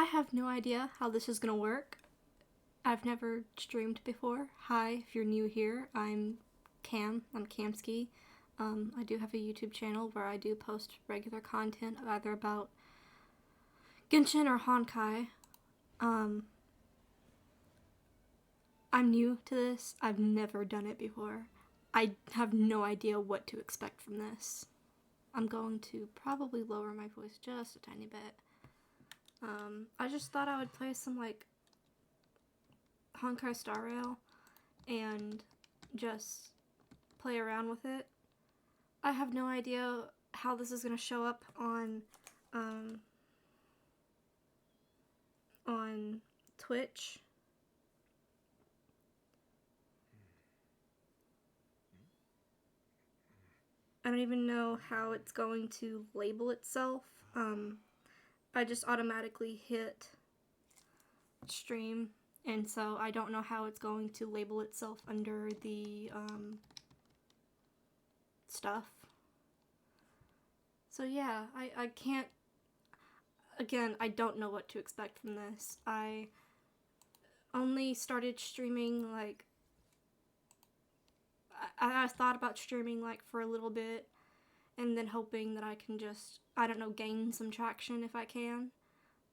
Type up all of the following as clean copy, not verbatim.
I have no idea how this is gonna work. I've never streamed before. Hi, if you're new here, I'm Kamski. I do have a YouTube channel where I do post regular content either about Genshin or Honkai. I'm new to this. I've never done it before. I have no idea what to expect from this. I'm going to probably lower my voice just a tiny bit. I just thought I would play some like Honkai Star Rail and just play around with it. I have no idea how this is going to show up on Twitch. I don't even know how it's going to label itself. I just automatically hit stream, and so I don't know how it's going to label itself under the stuff. So yeah, I can't, again, I don't know what to expect from this. I only started streaming like, I thought about streaming like for a little bit and then hoping that I can just, I don't know, gain some traction if I can.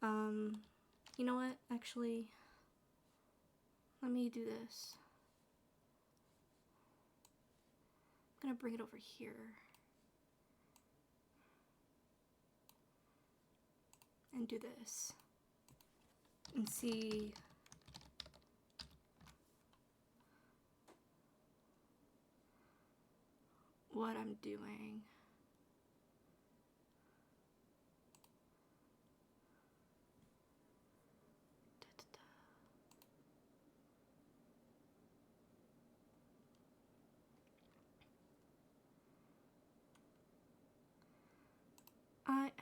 You know what, actually, let me do this. I'm gonna bring it over here. And do this. And see what I'm doing.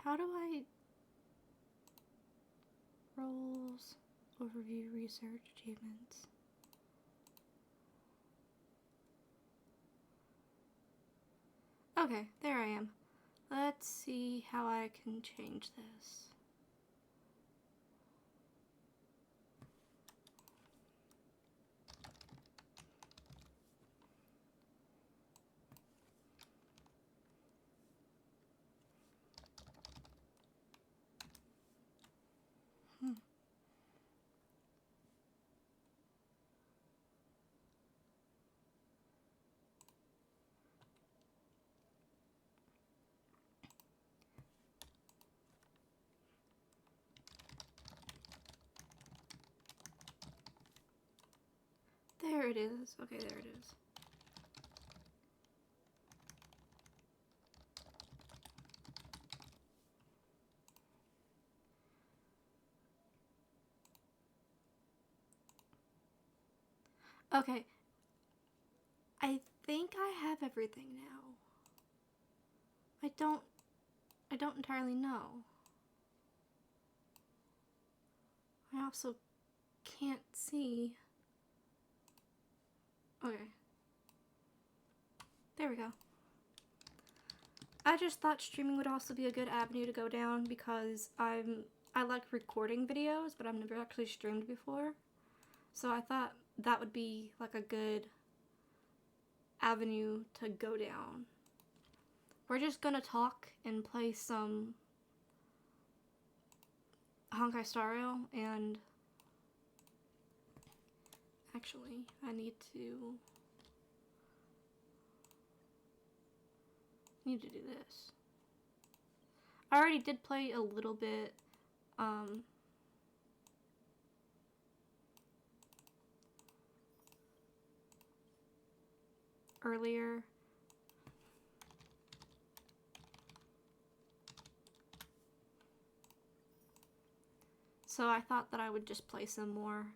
How do I roles, overview, research, achievements? Okay, there I am. Let's see how I can change this. There it is. Okay, there it is. Okay. I think I have everything now. I don't entirely know. I also can't see. Okay. There we go. I just thought streaming would also be a good avenue to go down because I like recording videos, but I've never actually streamed before. So I thought that would be like a good avenue to go down. We're just gonna talk and play some Honkai Star Rail, and actually I need to do this. I already did play a little bit earlier. So I thought that I would just play some more.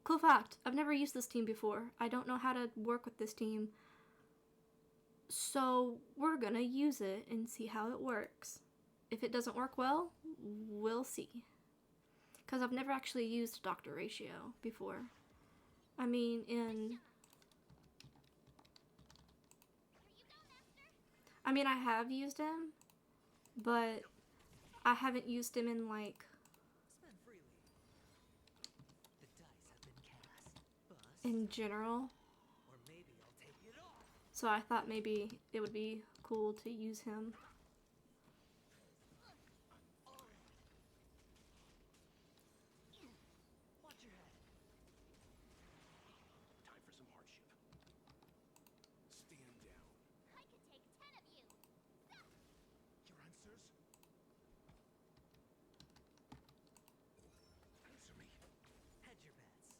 Cool fact, I've never used this team before. I don't know how to work with this team. So we're gonna use it and see how it works. If it doesn't work well, we'll see. Because I've never actually used Dr. Ratio before. I mean, I have used him, but I haven't used him in like in general. So I thought maybe it would be cool to use him. Time for some hardship. Stand down. I could take 10 of you. Your answers? Answer me. Hedge your bets.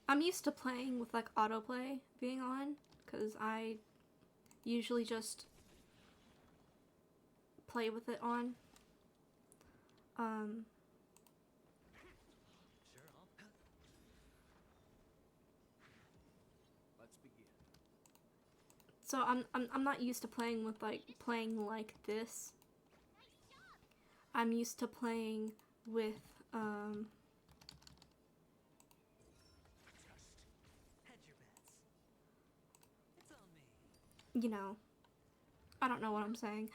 I'm used to playing with like autoplay being on, because I usually just play with it on. Sure, Let's begin. So I'm not used to playing with playing like this. I'm used to playing with Just hedge your bets. It's on me. you know, I don't know what I'm saying.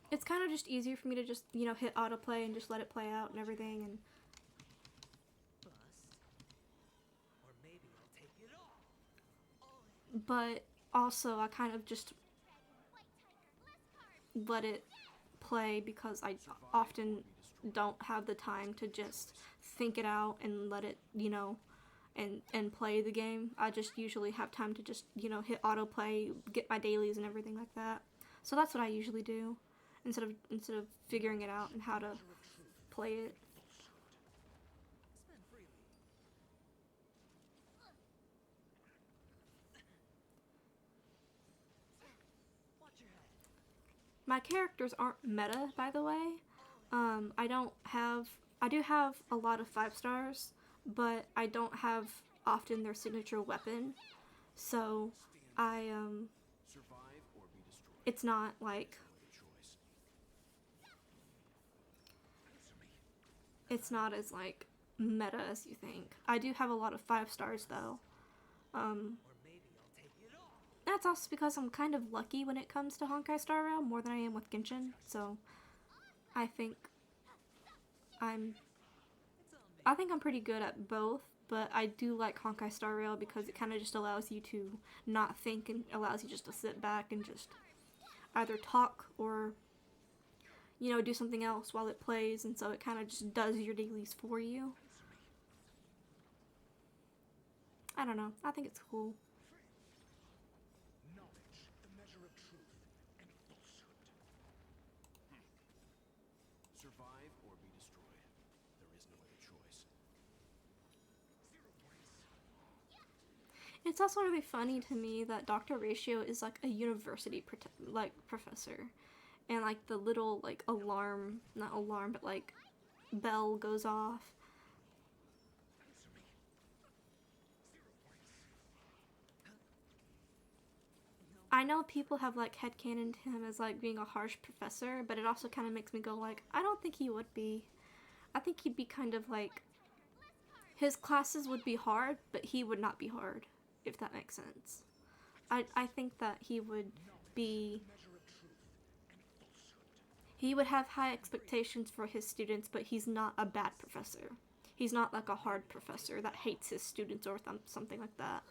It's kind of just easier for me to just, you know, hit autoplay and just let it play out and everything, and Bust. Or maybe I'll take it all. but also I kind of just let it play because I often don't have the time to just think it out and let it, you know, and play the game. I just usually have time to just, you know, hit autoplay, get my dailies and everything like that. So that's what I usually do instead of figuring it out and how to play it. Spend freely. Watch your head. My characters aren't meta, by the way. I do have a lot of 5 stars, but I don't have often their signature weapon. So survive or be destroyed. it's not like, Choice. Answer me. it's not as like meta as you think. I do have a lot of 5 stars though. Or maybe I'll take it all. That's also because I'm kind of lucky when it comes to Honkai Star Rail more than I am with Genshin. So I think I'm It's on me. I think I'm pretty good at both, but I do like Honkai Star Rail because it kind of just allows you to not think and allows you just to sit back and just either talk or, you know, do something else while it plays, and so it kind of just does your dailies for you. I don't know. I think it's cool. Knowledge, the measure of truth and falsehood. Survive or be destroyed. There is no other choice. 0 points. It's also really funny to me that Dr. Ratio is like a university professor, and like the little like alarm, not alarm, but like bell goes off. Answer me. 0 points. I know people have like headcanoned him as like being a harsh professor, but it also kind of makes me go like, I don't think he would be. I think he'd be kind of like, his classes would be hard, but he would not be hard, if that makes sense. I think that he would be, Measure of truth and falsehood. he would have high expectations for his students, but he's not a bad professor. He's not like a hard professor that hates his students or something like that.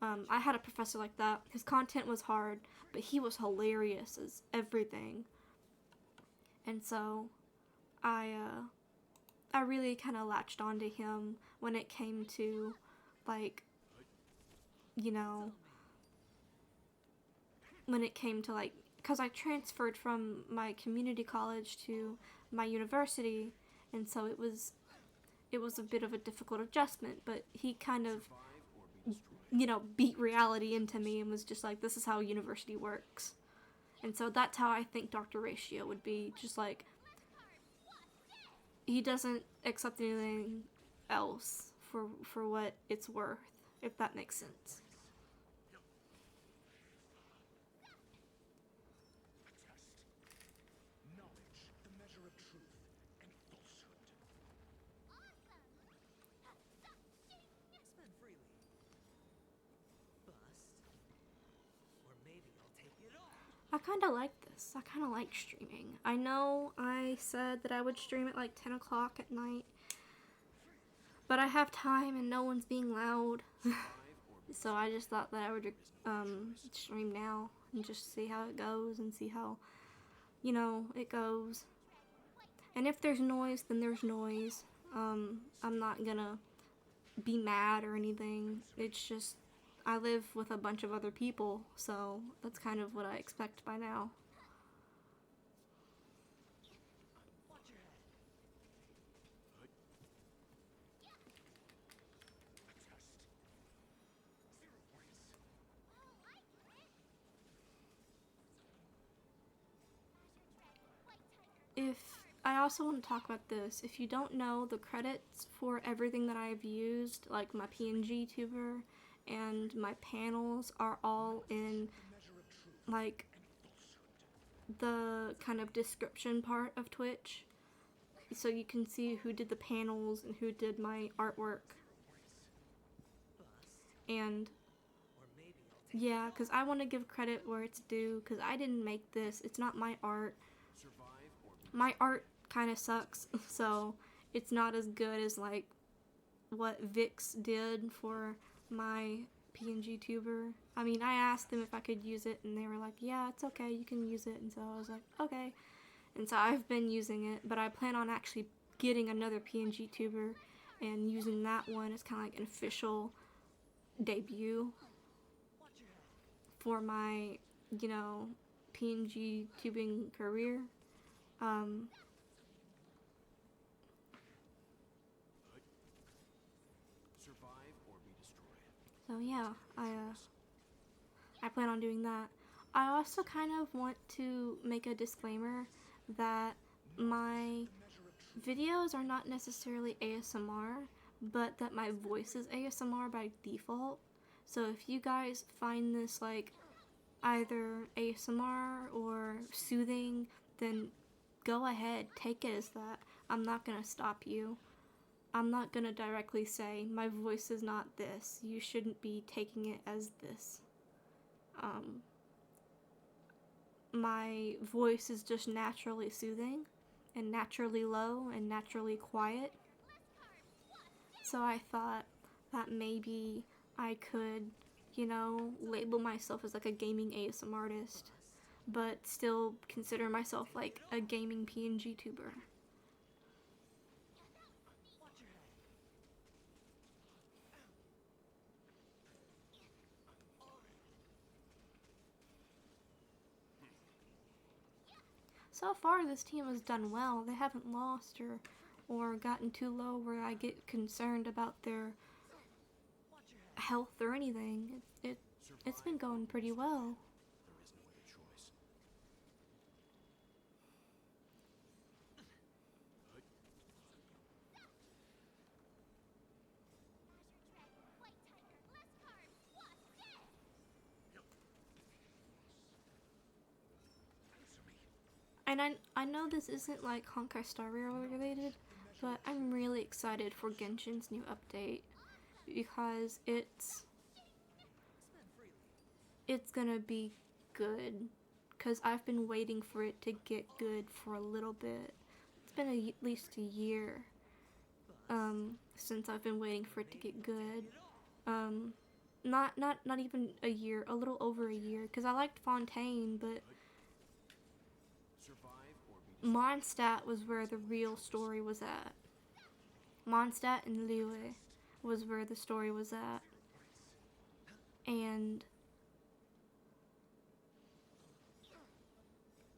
I had a professor like that. His content was hard, but he was hilarious as everything. And so I really kind of latched onto him when it came to, like, you know, when it came to, like, because I transferred from my community college to my university, and so it was a bit of a difficult adjustment, but he kind of, Survive or be destroyed. you know, beat reality into me and was just like, this is how university works. And so that's how I think Dr. Ratio would be, just like, he doesn't accept anything else for what it's worth, if that makes sense. Test. Knowledge, the measure of truth and falsehood. Spend freely. I kind of like this. I kind of like streaming. I know I said that I would stream at like 10 o'clock at night, but I have time and no one's being loud. So I just thought that I would stream now and just see how it goes and see how, you know, it goes. And if there's noise, then there's noise. I'm not gonna be mad or anything. It's just, I live with a bunch of other people, so that's kind of what I expect by now. Watch your head. If I also want to talk about this, if you don't know, the credits for everything that I've used, like my PNG tuber and my panels, are all in like the kind of description part of Twitch, so you can see who did the panels and who did my artwork. And Or maybe I'll take yeah, because I want to give credit where it's due, because I didn't make this. It's not my art. My art kind of sucks, so it's not as good as like what Vix did for my PNG tuber. I mean, I asked them if I could use it, and they were like, yeah, it's okay, you can use it. And so I was like, okay. And so I've been using it, but I plan on actually getting another PNG tuber and using that one as kind of like an official debut watch your head. for my, you know, PNG tubing career. Survive or be destroyed. So yeah, I plan on doing that. I also kind of want to make a disclaimer that my videos are not necessarily ASMR, but that my voice is ASMR by default. So if you guys find this like either ASMR or soothing, then go ahead, take it as that. I'm not gonna stop you. I'm not gonna directly say my voice is not this. You shouldn't be taking it as this. My voice is just naturally soothing and naturally low and naturally quiet. So I thought that maybe I could, you know, label myself as like a gaming ASMR artist, but still consider myself like a gaming PNG tuber. Watch your head. So far, this team has done well. They haven't lost or gotten too low where I get concerned about their Watch your head. health or anything. It's been going pretty well. There is no other choice. And I know this isn't like Honkai Star Rail related, but I'm really excited for Genshin's new update because it's Spend freely. it's gonna be good. Cause I've been waiting for it to get good for a little bit. It's been at least a year since I've been waiting for it to get good. Not even a year, a little over a year. Cause I liked Fontaine, but Survive or be Mondstadt was where the real story was at. Mondstadt and Liyue was where the story was at. And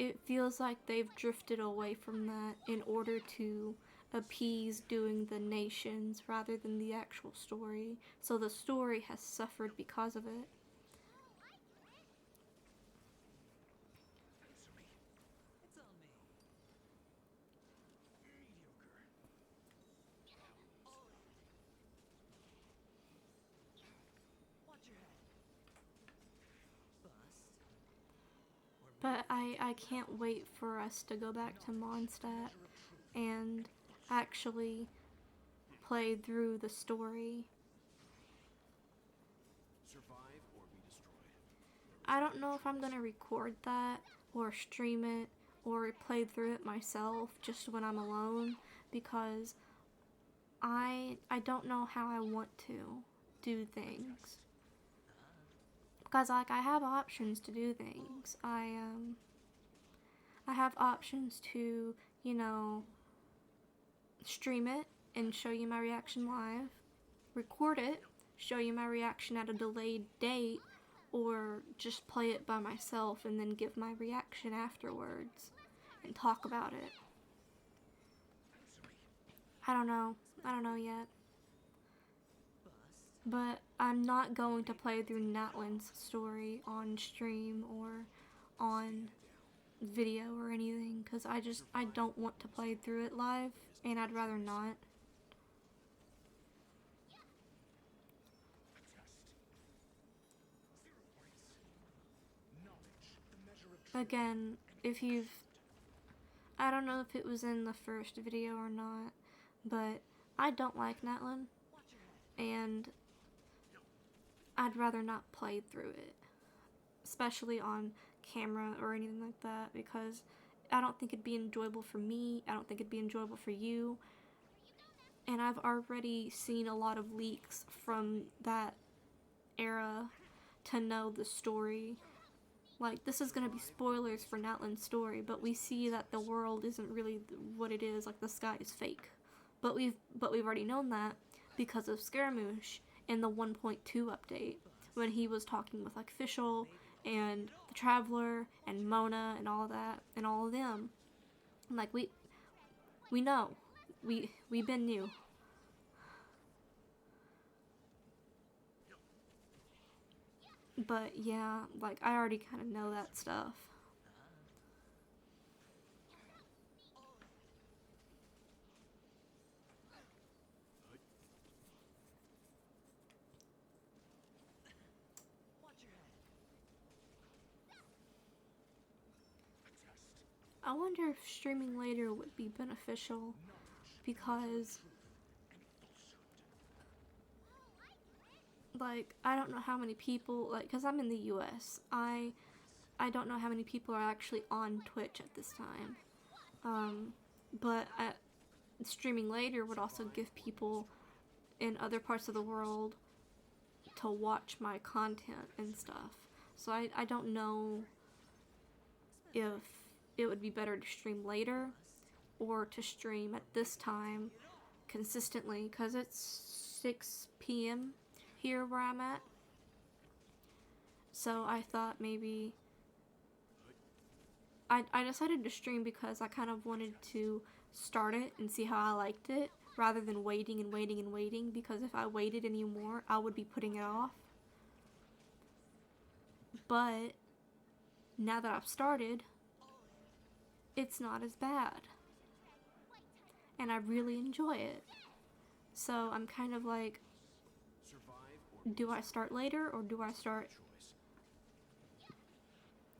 it feels like they've drifted away from that in order to appease doing the nations rather than the actual story. So the story has suffered because of it. It's on me. mediocre. Watch your head. Bust. Or But I can't wait for us to go back to Mondstadt and actually play through the story. Survive or be destroyed. I don't know if I'm gonna record that or stream it or play through it myself just when I'm alone, because I don't know how I want to do things. Because like I have options to do things. I have options to, you know, stream it and show you my reaction live, record it, show you my reaction at a delayed date, or just play it by myself and then give my reaction afterwards and talk about it. I don't know yet. But I'm not going to play through Natlin's story on stream or on video or anything, because I don't want to play through it live, and I'd rather not. Again, if you've... I don't know if it was in the first video or not, but I don't like Natlin, and I'd rather not play through it, especially on camera or anything like that, because I don't think it'd be enjoyable for me, I don't think it'd be enjoyable for you, and I've already seen a lot of leaks from that era to know the story. Like, this is gonna be spoilers for Natlin's story, but we see that the world isn't really what it is, like the sky is fake. But we've already known that because of Scaramouche in the 1.2 update, when he was talking with like Fischl and the Traveler and Mona and all that and all of them. Like we know. We been new. But yeah, like I already kind of know that stuff. I wonder if streaming later would be beneficial, because like I don't know how many people, like, because I'm in the US, I don't know how many people are actually on Twitch at this time. But streaming later would also give people in other parts of the world to watch my content and stuff. So I don't know if it would be better to stream later or to stream at this time consistently, because it's 6 p.m. here where I'm at. So I thought maybe I decided to stream because I kind of wanted to start it and see how I liked it, rather than waiting and waiting and waiting, because if I waited anymore, I would be putting it off. But now that I've started, it's not as bad, and I really enjoy it. So I'm kind of like, do I start later or do I start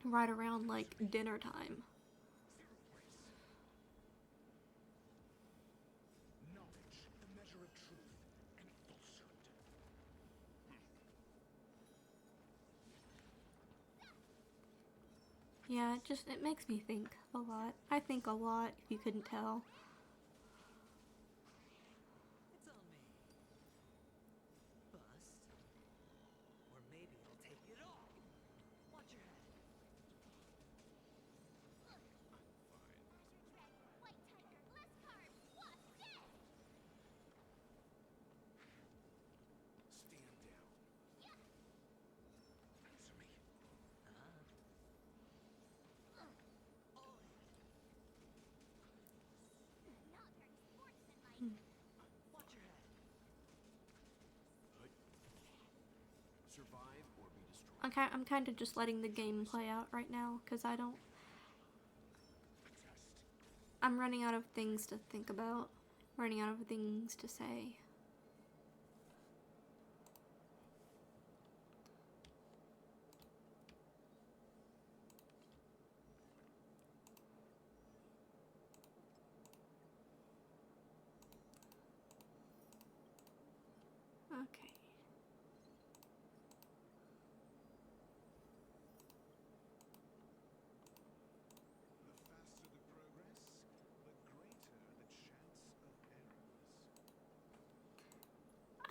right around like dinner time? Yeah, it makes me think a lot. I think a lot, if you couldn't tell. It's on me. Bust. Or maybe I'll take it all. Watch your head. White tiger, less carbs, wasp dead! Stand down. Answer me. Not very sportsmanlike. Watch your head. Survive or be destroyed. I'm kind of just letting the game play out right now, because I'm running out of things to think about, running out of things to say. Okay.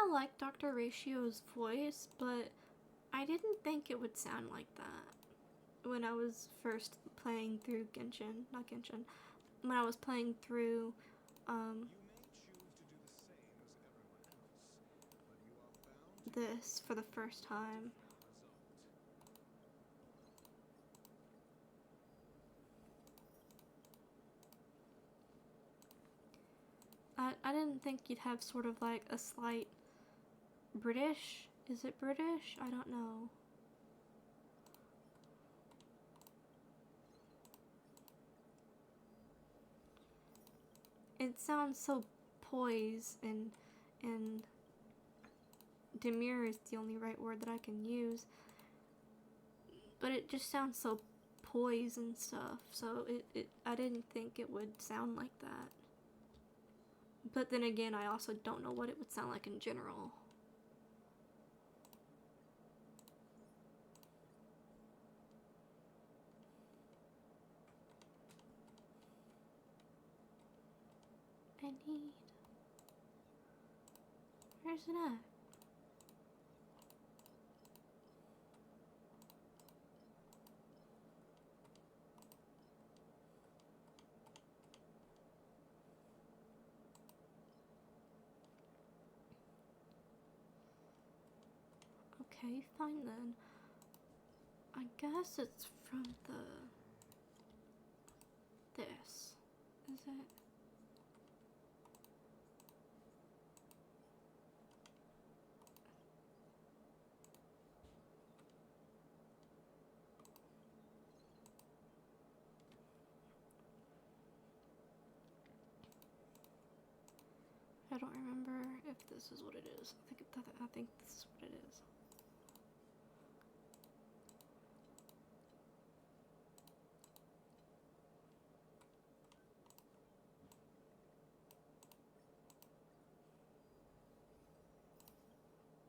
of like Dr. Ratio's voice, but I didn't think it would sound like that when I was first playing through Genshin, not Genshin, when I was playing through, You may choose to do the same as everyone else, but you are bound to this for the first time. I didn't think you'd have sort of like a slight British. Is it British? I don't know. It sounds so poised and demure is the only right word that I can use. But it just sounds so poised and stuff. So I didn't think it would sound like that. But then again, I also don't know what it would sound like in general. I need... Where's it at? Okay, fine then. I guess it's from this. Is it? I don't remember if this is what it is. I think this is what it is.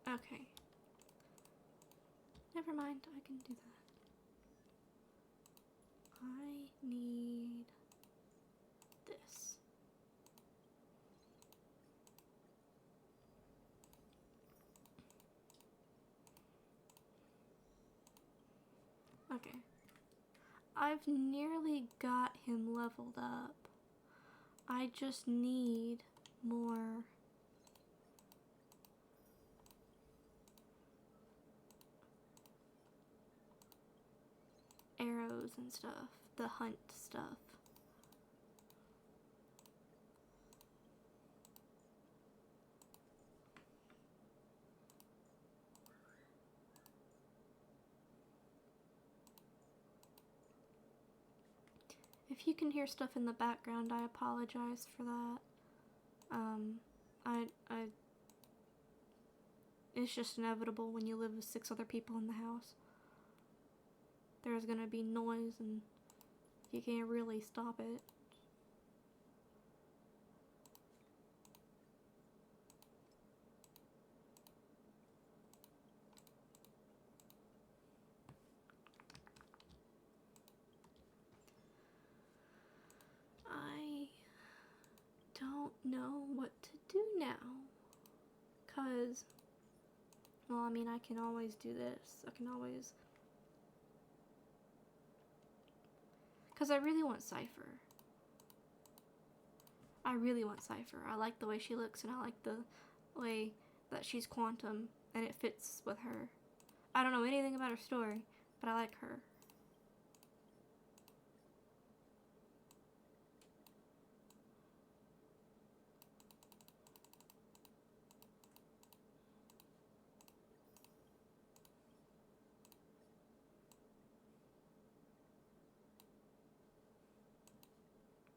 Okay. Never mind, I can do that. I need this. Okay. I've nearly got him leveled up. I just need more arrows and stuff, the hunt stuff. If you can hear stuff in the background, I apologize for that. It's just inevitable when you live with 6 other people in the house. There's gonna be noise and you can't really stop it. I don't know what to do now. Cause, well, I mean, I can always do this. I can always... Cause I really want Cypher. I really want Cypher. I like the way she looks and I like the way that she's quantum and it fits with her. I don't know anything about her story, but I like her.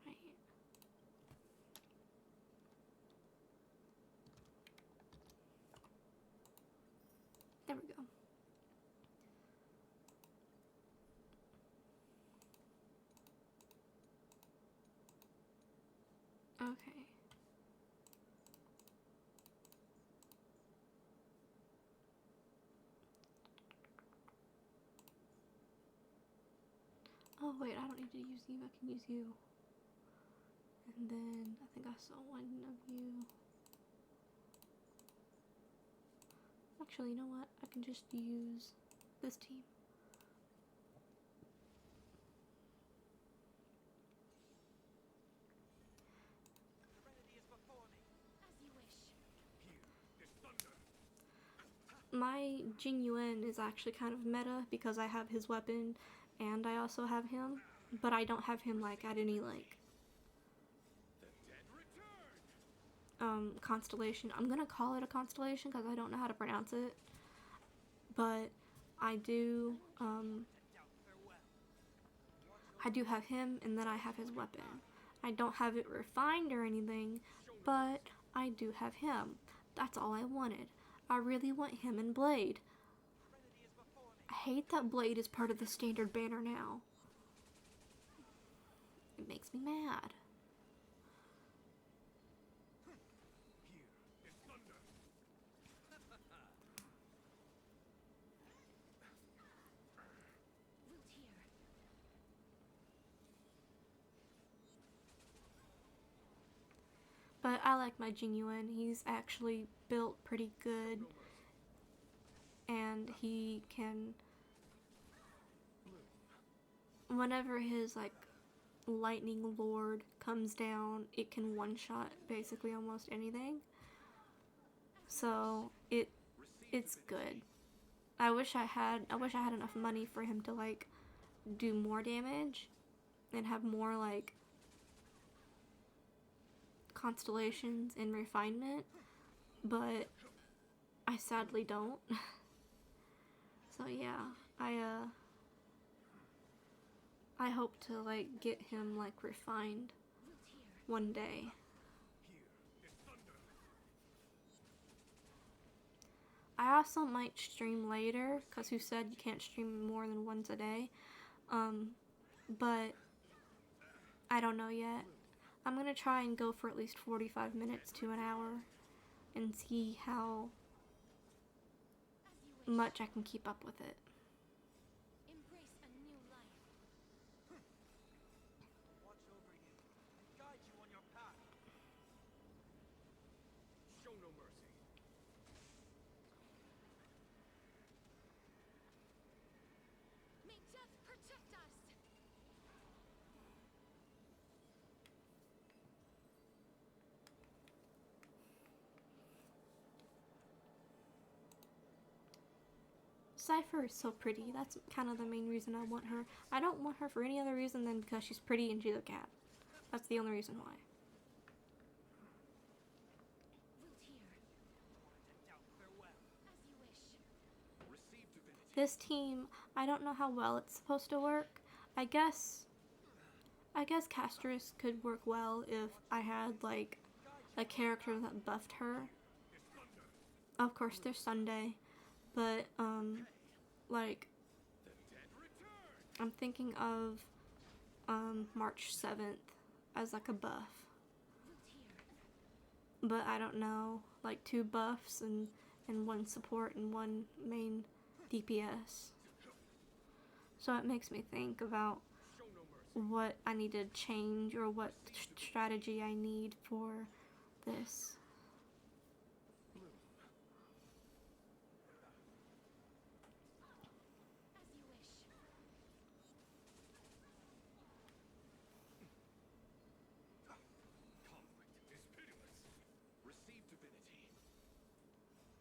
Right. There we go. Okay. Oh wait, I don't need to use you, I can use you. And then, I think I saw one of you. Actually, you know what? I can just use this team. Serenity is before me. As you wish. Here is thunder. My Jing Yuan is actually kind of meta because I have his weapon and I also have him, but I don't have him like at any like The dead return. constellation. I'm gonna call it a constellation because I don't know how to pronounce it, but I do I do have him, and then I have his weapon. I don't have it refined or anything, but I do have him. That's all I wanted. I really want him and Blade. Serenity is before me. I hate that Blade is part of the standard banner now. It makes me mad. Here is thunder. Root here. But I like my Jing Yuan. He's actually built pretty good, and he can, whenever his like lightning lord comes down, it can one-shot basically almost anything. So it's good. I wish I had enough money for him to like do more damage and have more like constellations and refinement, but I sadly don't. So yeah, I hope to like get him like refined Root here. one day. Here is thunder. I also might stream later, cause who said you can't stream more than once a day? But I don't know yet. I'm gonna try and go for at least 45 minutes to an hour and see how As you wish. much I can keep up with it. Embrace a new life. Watch over you and guide you on your path. Show no mercy. May death protect us. Cypher is so pretty. That's kind of the main reason I want her. I don't want her for any other reason than because she's pretty and she's a cat. That's the only reason why. Root here. To doubt farewell. As you wish. Receive divinity. This team, I don't know how well it's supposed to work. I guess Castris could work well if I had like a character that buffed her. Of course, there's Sunday, but like The dead return. I'm thinking of March 7th as like a buff. Root here. But I don't know, like 2 buffs and one support and one main DPS. So it makes me think about Show no mercy. what I need to change or what strategy I need for this. As you wish. Conflict is pitiless. Receive divinity.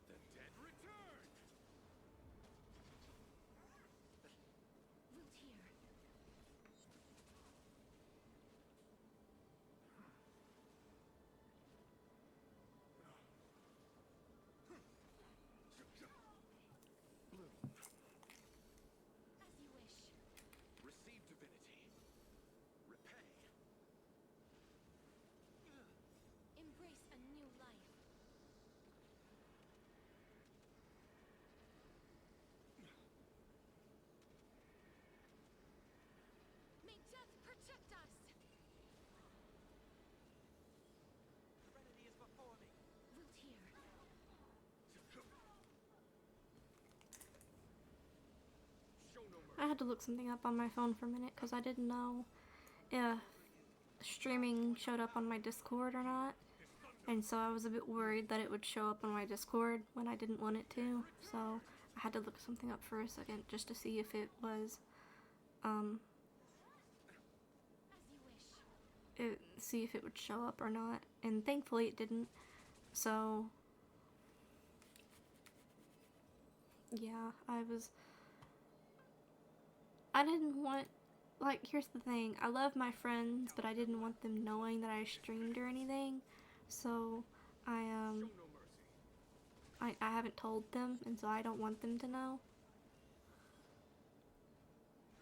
The dead return. Root here. As you wish. Receive divinity. Repay. Embrace a new life. May death protect us. Serenity is before me. Root here. Show no mercy. I had to look something up on my phone for a minute because I didn't know if streaming showed up on my Discord or not. and so I was a bit worried that it would show up on my Discord when I didn't want it to, so I had to look something up for a second just to see if it was, As you wish. see if it would show up or not, and thankfully it didn't, so yeah, I didn't want, like, here's the thing, I love my friends, but I didn't want them knowing that I streamed or anything, so I haven't told them, and so I don't want them to know.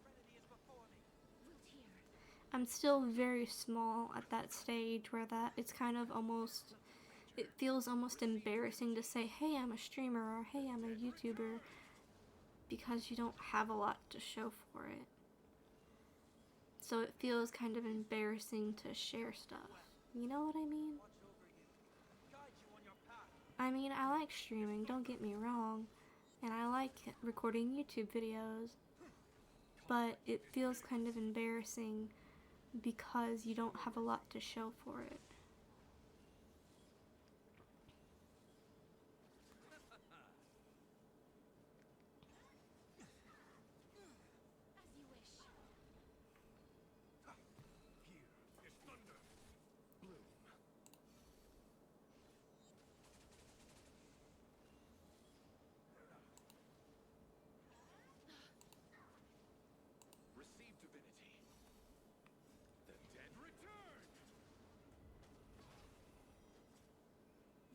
Serenity is before me. Root here. I'm still very small at that stage where that it's kind of almost, it feels almost embarrassing to say, hey, I'm a streamer, or hey, I'm a YouTuber, because you don't have a lot to show for it. So it feels kind of embarrassing to share stuff. You know what I mean? Watch over you. Guide you on your path. I mean, I like streaming, don't get me wrong, and I like recording YouTube videos, but it feels kind of embarrassing because you don't have a lot to show for it. As you wish. Here is thunder. Bloom. Receive divinity. The dead return.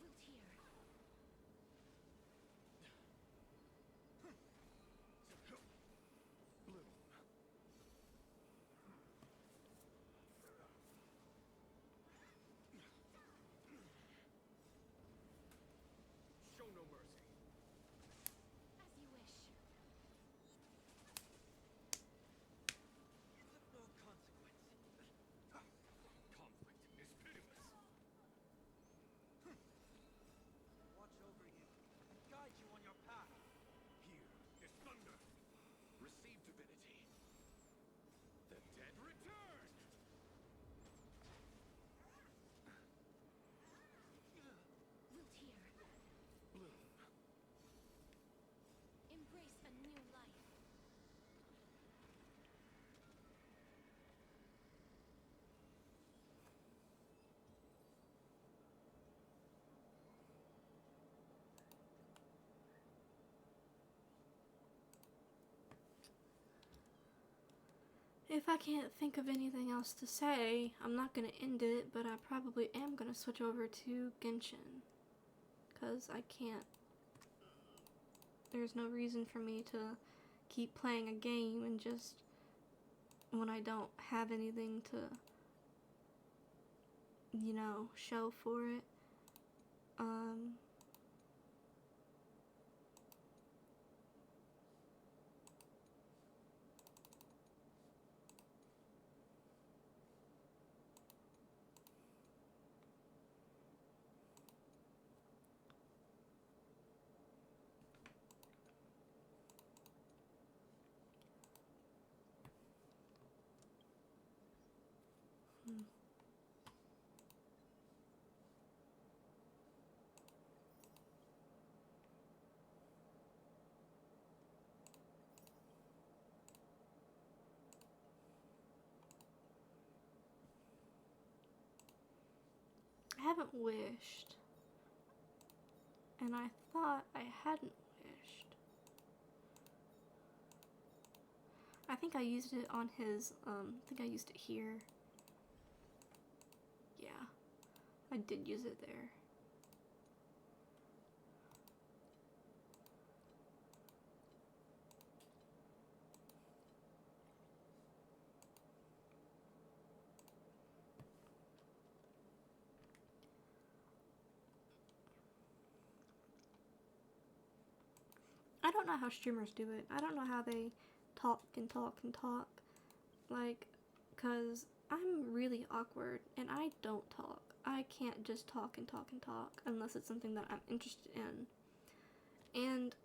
Root here. Bloom. Show no mercy. As you wish. Of no consequence. Conflict is pitiless. Watch over you. Guide you on your path. Here is thunder. Receive divinity. The dead return. Root here. Bloom. Embrace a new life. If I can't think of anything else to say, I'm not gonna end it, but I probably am gonna switch over to Genshin. Because I can't. There's no reason for me to keep playing a game and just when I don't have anything to, you know, show for it. I haven't wished. And I thought I hadn't wished. I think I used it on his, I think I used it here. Yeah, I did use it there. I don't know how streamers do it. I don't know how they talk and talk and talk. Like, cause I'm really awkward and I don't talk. I can't just talk and talk and talk unless it's something that I'm interested in. And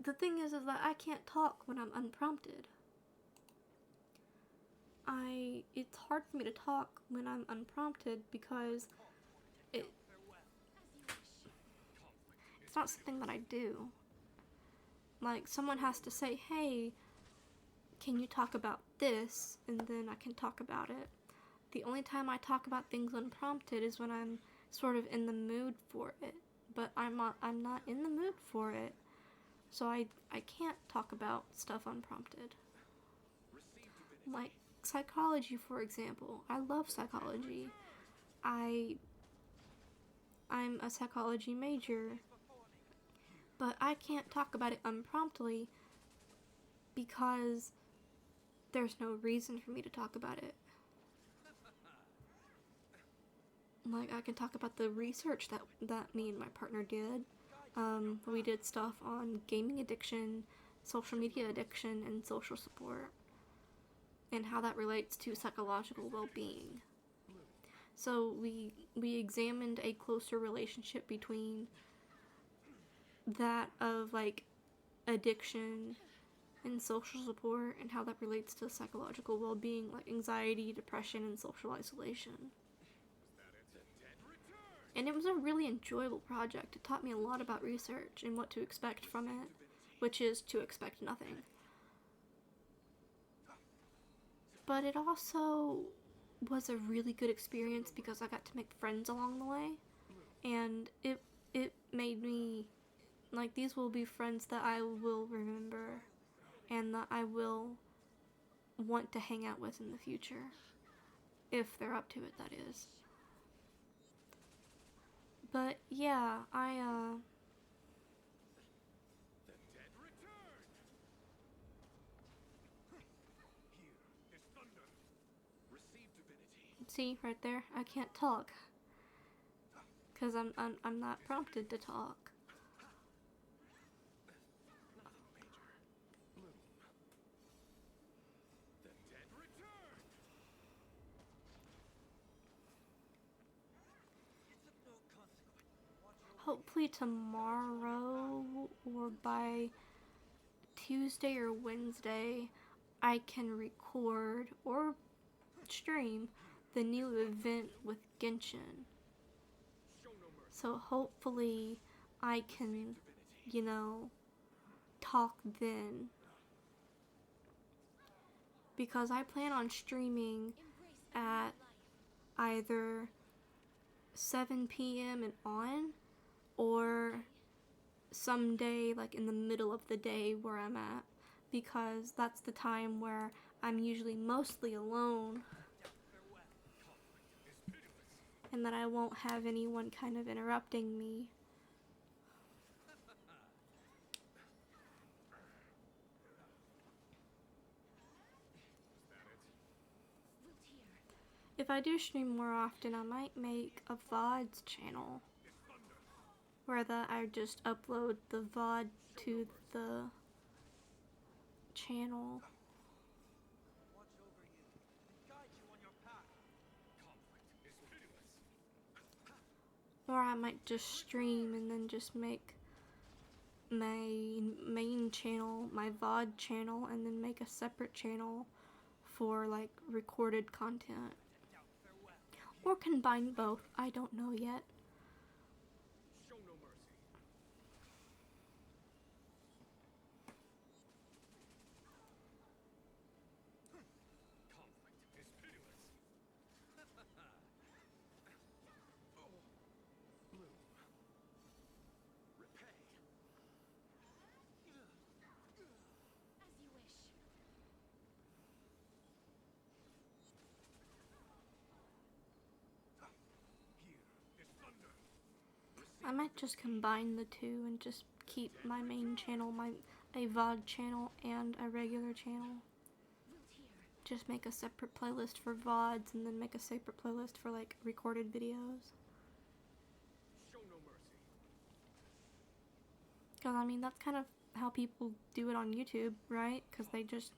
the thing is that I can't talk when I'm unprompted. it's hard for me to talk when I'm unprompted because it it's not something that I do. Like, someone has to say, hey, can you talk about this? And then I can talk about it. The only time I talk about things unprompted is when I'm sort of in the mood for it. But I'm not in the mood for it. So I can't talk about stuff unprompted. Like psychology, for example. I love psychology. I'm a psychology major. But I can't talk about it unpromptly because there's no reason for me to talk about it. Like, I can talk about the research that me and my partner did. We did stuff on gaming addiction, social media addiction, and social support, and how that relates to psychological well-being. So we examined a closer relationship between that of like addiction and social support and how that relates to psychological well-being, like anxiety, depression, and social isolation. And it was a really enjoyable project. It taught me a lot about research and what to expect from it, which is to expect nothing. But it also was a really good experience because I got to make friends along the way, and it made me, like, these will be friends that I will remember and that I will want to hang out with in the future, if they're up to it, that is. But yeah, see right there, I can't talk because I'm not prompted to talk. Hopefully tomorrow or by Tuesday or Wednesday, I can record or stream the new event with Genshin. So hopefully I can, talk then. Because I plan on streaming at either 7 p.m. and on, or someday like in the middle of the day where I'm at, because that's the time where I'm usually mostly alone and that I won't have anyone kind of interrupting me. If I do stream more often, I might make a VODs channel where I just upload the VOD to the channel. Or I might just stream and then just make my main channel, my VOD channel, and then make a separate channel for like recorded content. Or combine both, I don't know yet. I might just combine the two and just keep my main channel, a VOD channel and a regular channel. Just make a separate playlist for VODs and then make a separate playlist for like recorded videos. Because I mean, that's kind of how people do it on YouTube, right? Because they just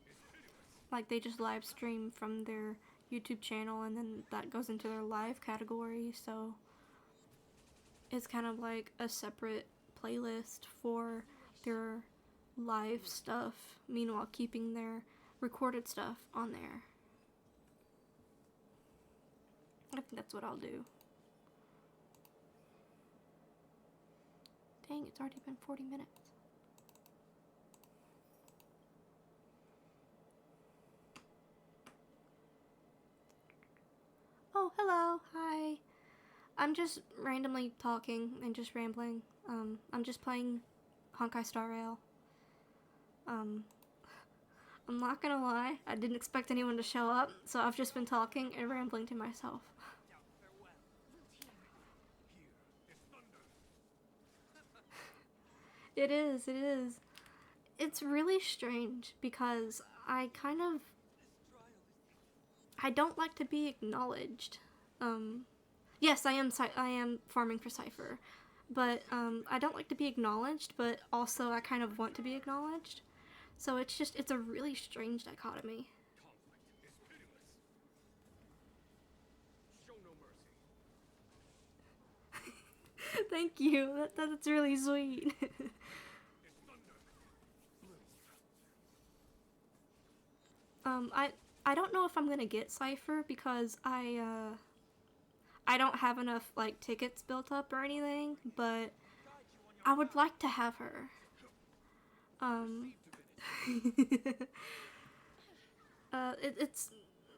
live stream from their YouTube channel and then that goes into their live category, so it's kind of like a separate playlist for their live stuff, meanwhile keeping their recorded stuff on there. I think that's what I'll do. Dang, it's already been 40 minutes. Oh, hello, hi. I'm just randomly talking and just rambling. I'm just playing Honkai Star Rail. I'm not gonna lie, I didn't expect anyone to show up, so I've just been talking and rambling to myself. It is, it is. It's really strange because I don't like to be acknowledged. Yes, I am farming for Cypher, but I don't like to be acknowledged, but also I kind of want to be acknowledged. So it's a really strange dichotomy. Thank you. That's really sweet. I don't know if I'm gonna get Cypher because I don't have enough like tickets built up or anything, but I would like to have her. It's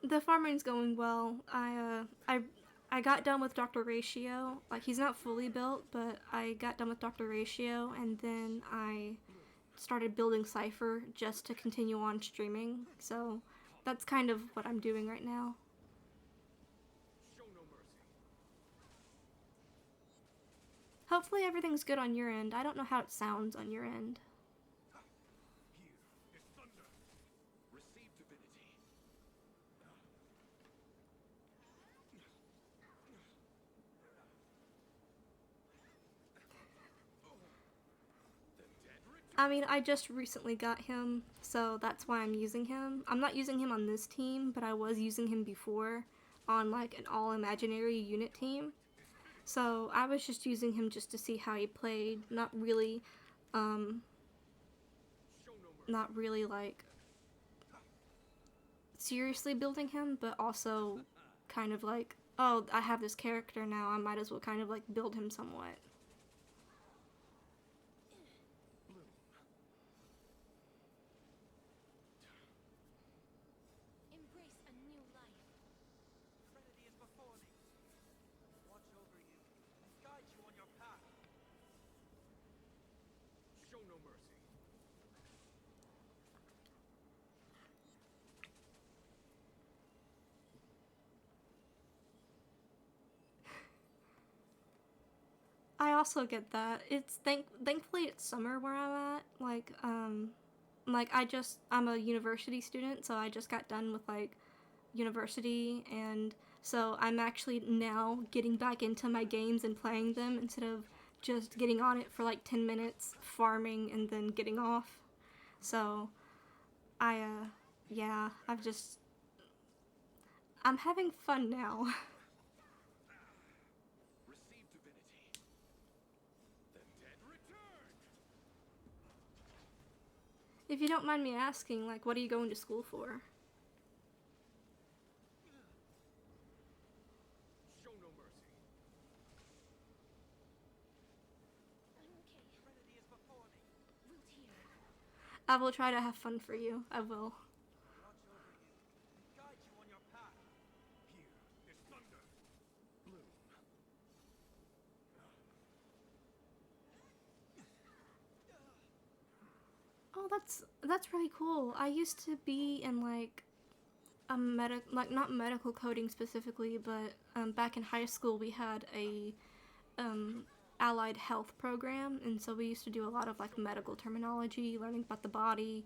the farming's going well. I got done with Dr. Ratio. Like, he's not fully built, but I got done with Dr. Ratio, and then I started building Cypher just to continue on streaming. So that's kind of what I'm doing right now. Hopefully everything's good on your end. I don't know how it sounds on your end. I mean, I just recently got him, so that's why I'm using him. I'm not using him on this team, but I was using him before on like an all-imaginary unit team. So I was just using him just to see how he played, not really like seriously building him, but also kind of like, oh, I have this character now, I might as well kind of like build him somewhat. Embrace a new life. Trinity is before me. Watch over you and guide you on your path. Show no mercy. I also get that. It's thankfully it's summer where I'm at. Like I'm a university student, so I just got done with like university, and so I'm actually now getting back into my games and playing them instead of just getting on it for like 10 minutes, farming, and then getting off. So yeah, I'm having fun now. Receive divinity. The dead return. If you don't mind me asking, like, what are you going to school for? Show no mercy. I'm okay. Trinity is before me. Root here. I will try to have fun for you. I will. Watch over you and guide you on your path. Here is thunder. Bloom. Oh, that's really cool. I used to be in like a not medical coding specifically, but back in high school we had a allied health program, and so we used to do a lot of like medical terminology, learning about the body,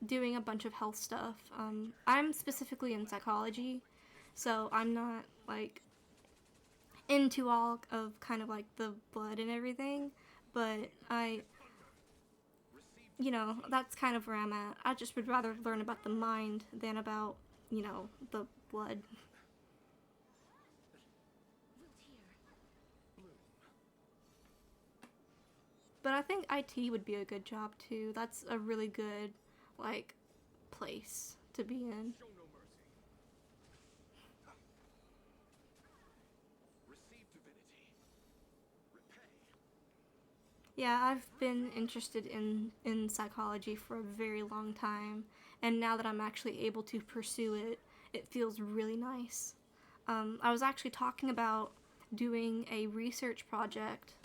doing a bunch of health stuff. I'm specifically in psychology, so I'm not like into all of kind of like the blood and everything, but you know, that's kind of where I'm at. I just would rather learn about the mind than about, you know, the blood. Root here. But I think IT would be a good job too. That's a really good, like, place to be in. Show no mercy. Yeah, I've been interested in psychology for a very long time, and now that I'm actually able to pursue it, it feels really nice. I was actually talking about doing a research project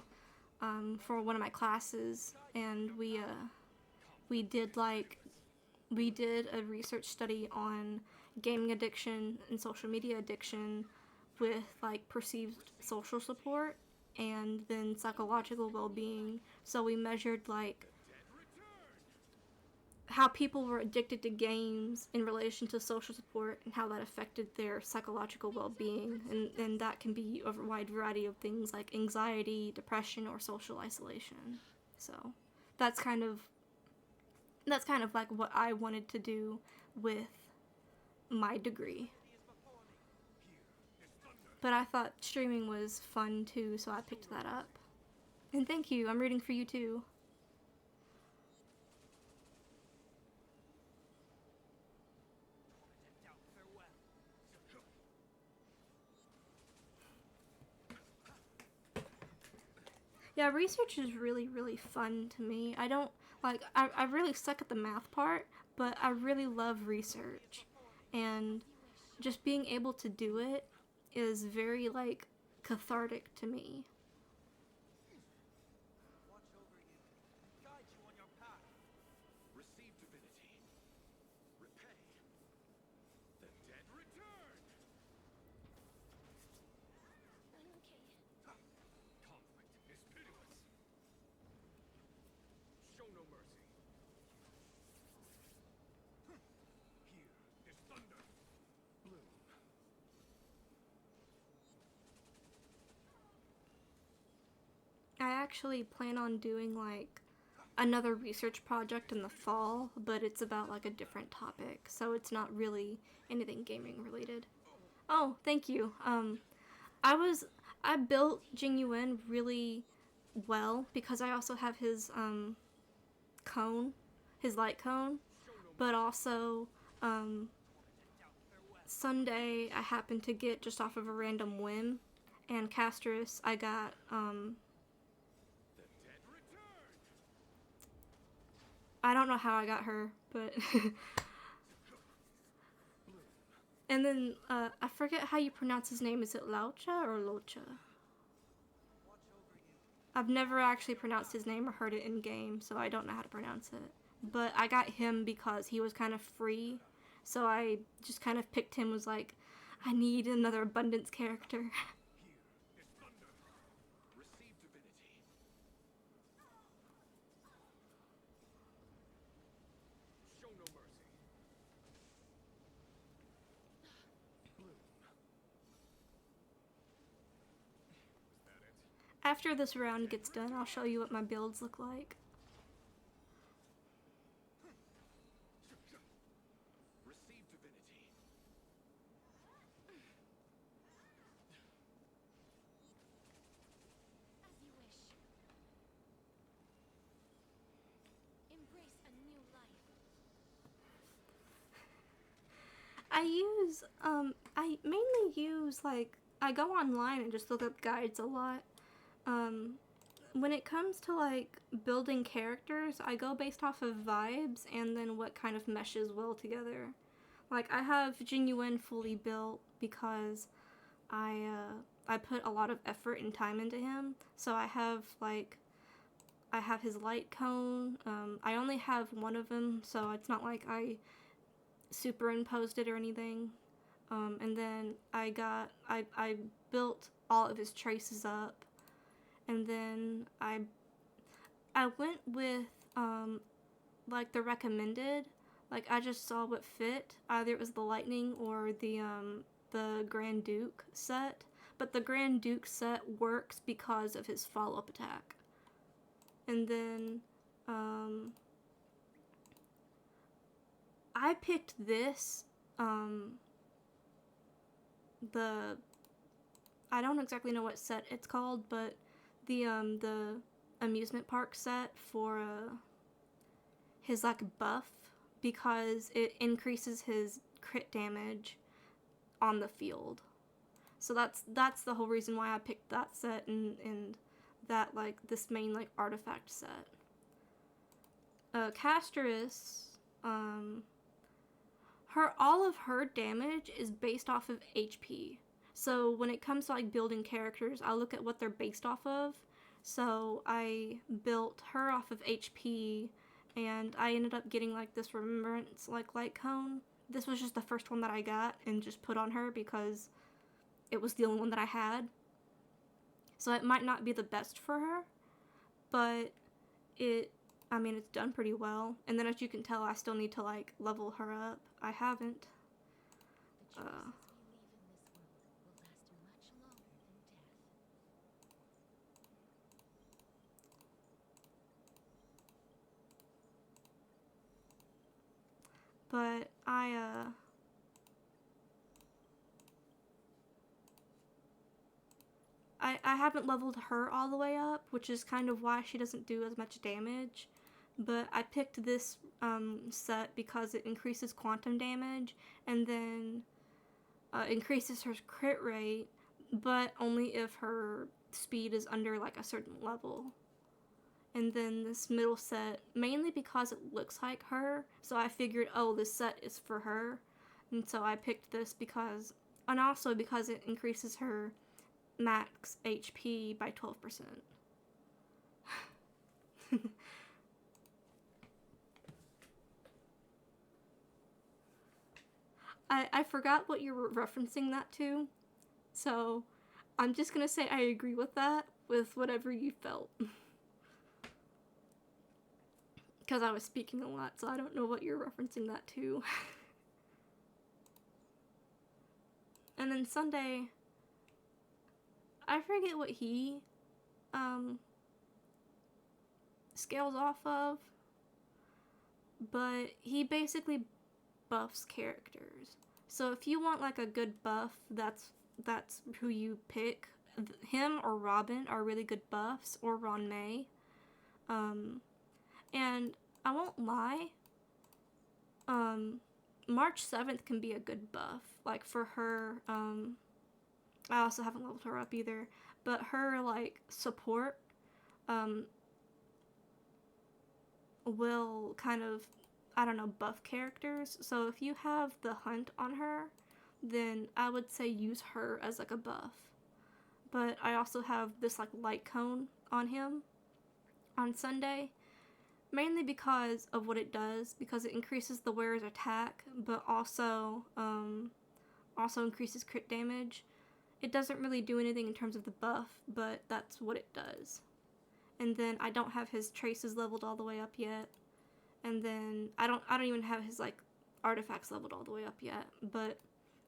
for one of my classes, and we did like we did a research study on gaming addiction and social media addiction with like perceived social support and then psychological well-being. So we measured like how people were addicted to games in relation to social support and how that affected their psychological well-being, and that can be a wide variety of things like anxiety, depression, or social isolation. So that's kind of like what I wanted to do with my degree. But I thought streaming was fun too, so I picked that up. And thank you, I'm rooting for you too. Yeah, research is really, really fun to me. I don't, like, I really suck at the math part, but I really love research. And just being able to do it is very, like, cathartic to me. Watch over you, guide you on your path. Receive divinity. Repay. The dead return. I'm okay. Conflict is pitiless. Show no mercy. Here is thunder. Bloom. I actually plan on doing, like, another research project in the fall, but it's about, like, a different topic, so it's not really anything gaming related. Oh, thank you. I built Jing really well because I also have his cone, his light cone, but also Sunday I happened to get just off of a random whim, and Castress I got The dead return. I don't know how I got her, but and then I forget how you pronounce his name. Is it Laucha or Locha? I've never actually pronounced his name or heard it in game, so I don't know how to pronounce it. But I got him because he was kind of free, so I just kind of picked him. Was like, I need another abundance character. Here is thunder. Receive divinity. Show no mercy. Bloom. Was that it? After this round gets done, I'll show you what my builds look like. Receive divinity. As you wish. Embrace a new life. I mainly use, like, I go online and just look up guides a lot. When it comes to, like, building characters, I go based off of vibes and then what kind of meshes well together. Like, I have Genuine fully built because I put a lot of effort and time into him. So I have, like, I have his light cone. I only have one of them, so it's not like I superimposed it or anything. And then I built all of his traces up, and then I went with like the recommended. Like, I just saw what fit. Either it was the Lightning or the Grand Duke set. But the Grand Duke set works because of his follow-up attack. And then I picked this the I don't exactly know what set it's called, but the amusement park set for his, like, buff, because it increases his crit damage on the field. So that's the whole reason why I picked that set, and that, like, this main, like, artifact set. Casterus, all of her damage is based off of HP. So when it comes to, like, building characters, I look at what they're based off of. So I built her off of HP, and I ended up getting, like, this remembrance, like, light cone. This was just the first one that I got and just put on her because it was the only one that I had. So it might not be the best for her, but I mean, it's done pretty well. And then as you can tell, I still need to, like, level her up. I haven't. The choices we leave in this world will last much longer than death. But I haven't leveled her all the way up, which is kind of why she doesn't do as much damage. But I picked this set because it increases quantum damage and then increases her crit rate, but only if her speed is under, like, a certain level. And then this middle set, mainly because it looks like her, so I figured, oh, this set is for her. And so I picked this because, and also because it increases her max HP by 12%. I forgot what you were referencing that to, so I'm just gonna say I agree with that, with whatever you felt. Because I was speaking a lot, so I don't know what you're referencing that to. And then Sunday, I forget what he scales off of, but he basically buffs characters. So if you want, like, a good buff, that's who you pick. Him or Robin are really good buffs, or Ron May. And I won't lie, March 7th can be a good buff. Like, for her, I also haven't leveled her up either, but her, like, support, will kind of, I don't know, buff characters. So if you have the hunt on her, then I would say use her as, like, a buff. But I also have this, like, light cone on him on Sunday, mainly because of what it does, because it increases the wearer's attack, but also increases crit damage. It doesn't really do anything in terms of the buff, but that's what it does. And then I don't have his traces leveled all the way up yet. And then I don't even have his, like, artifacts leveled all the way up yet, but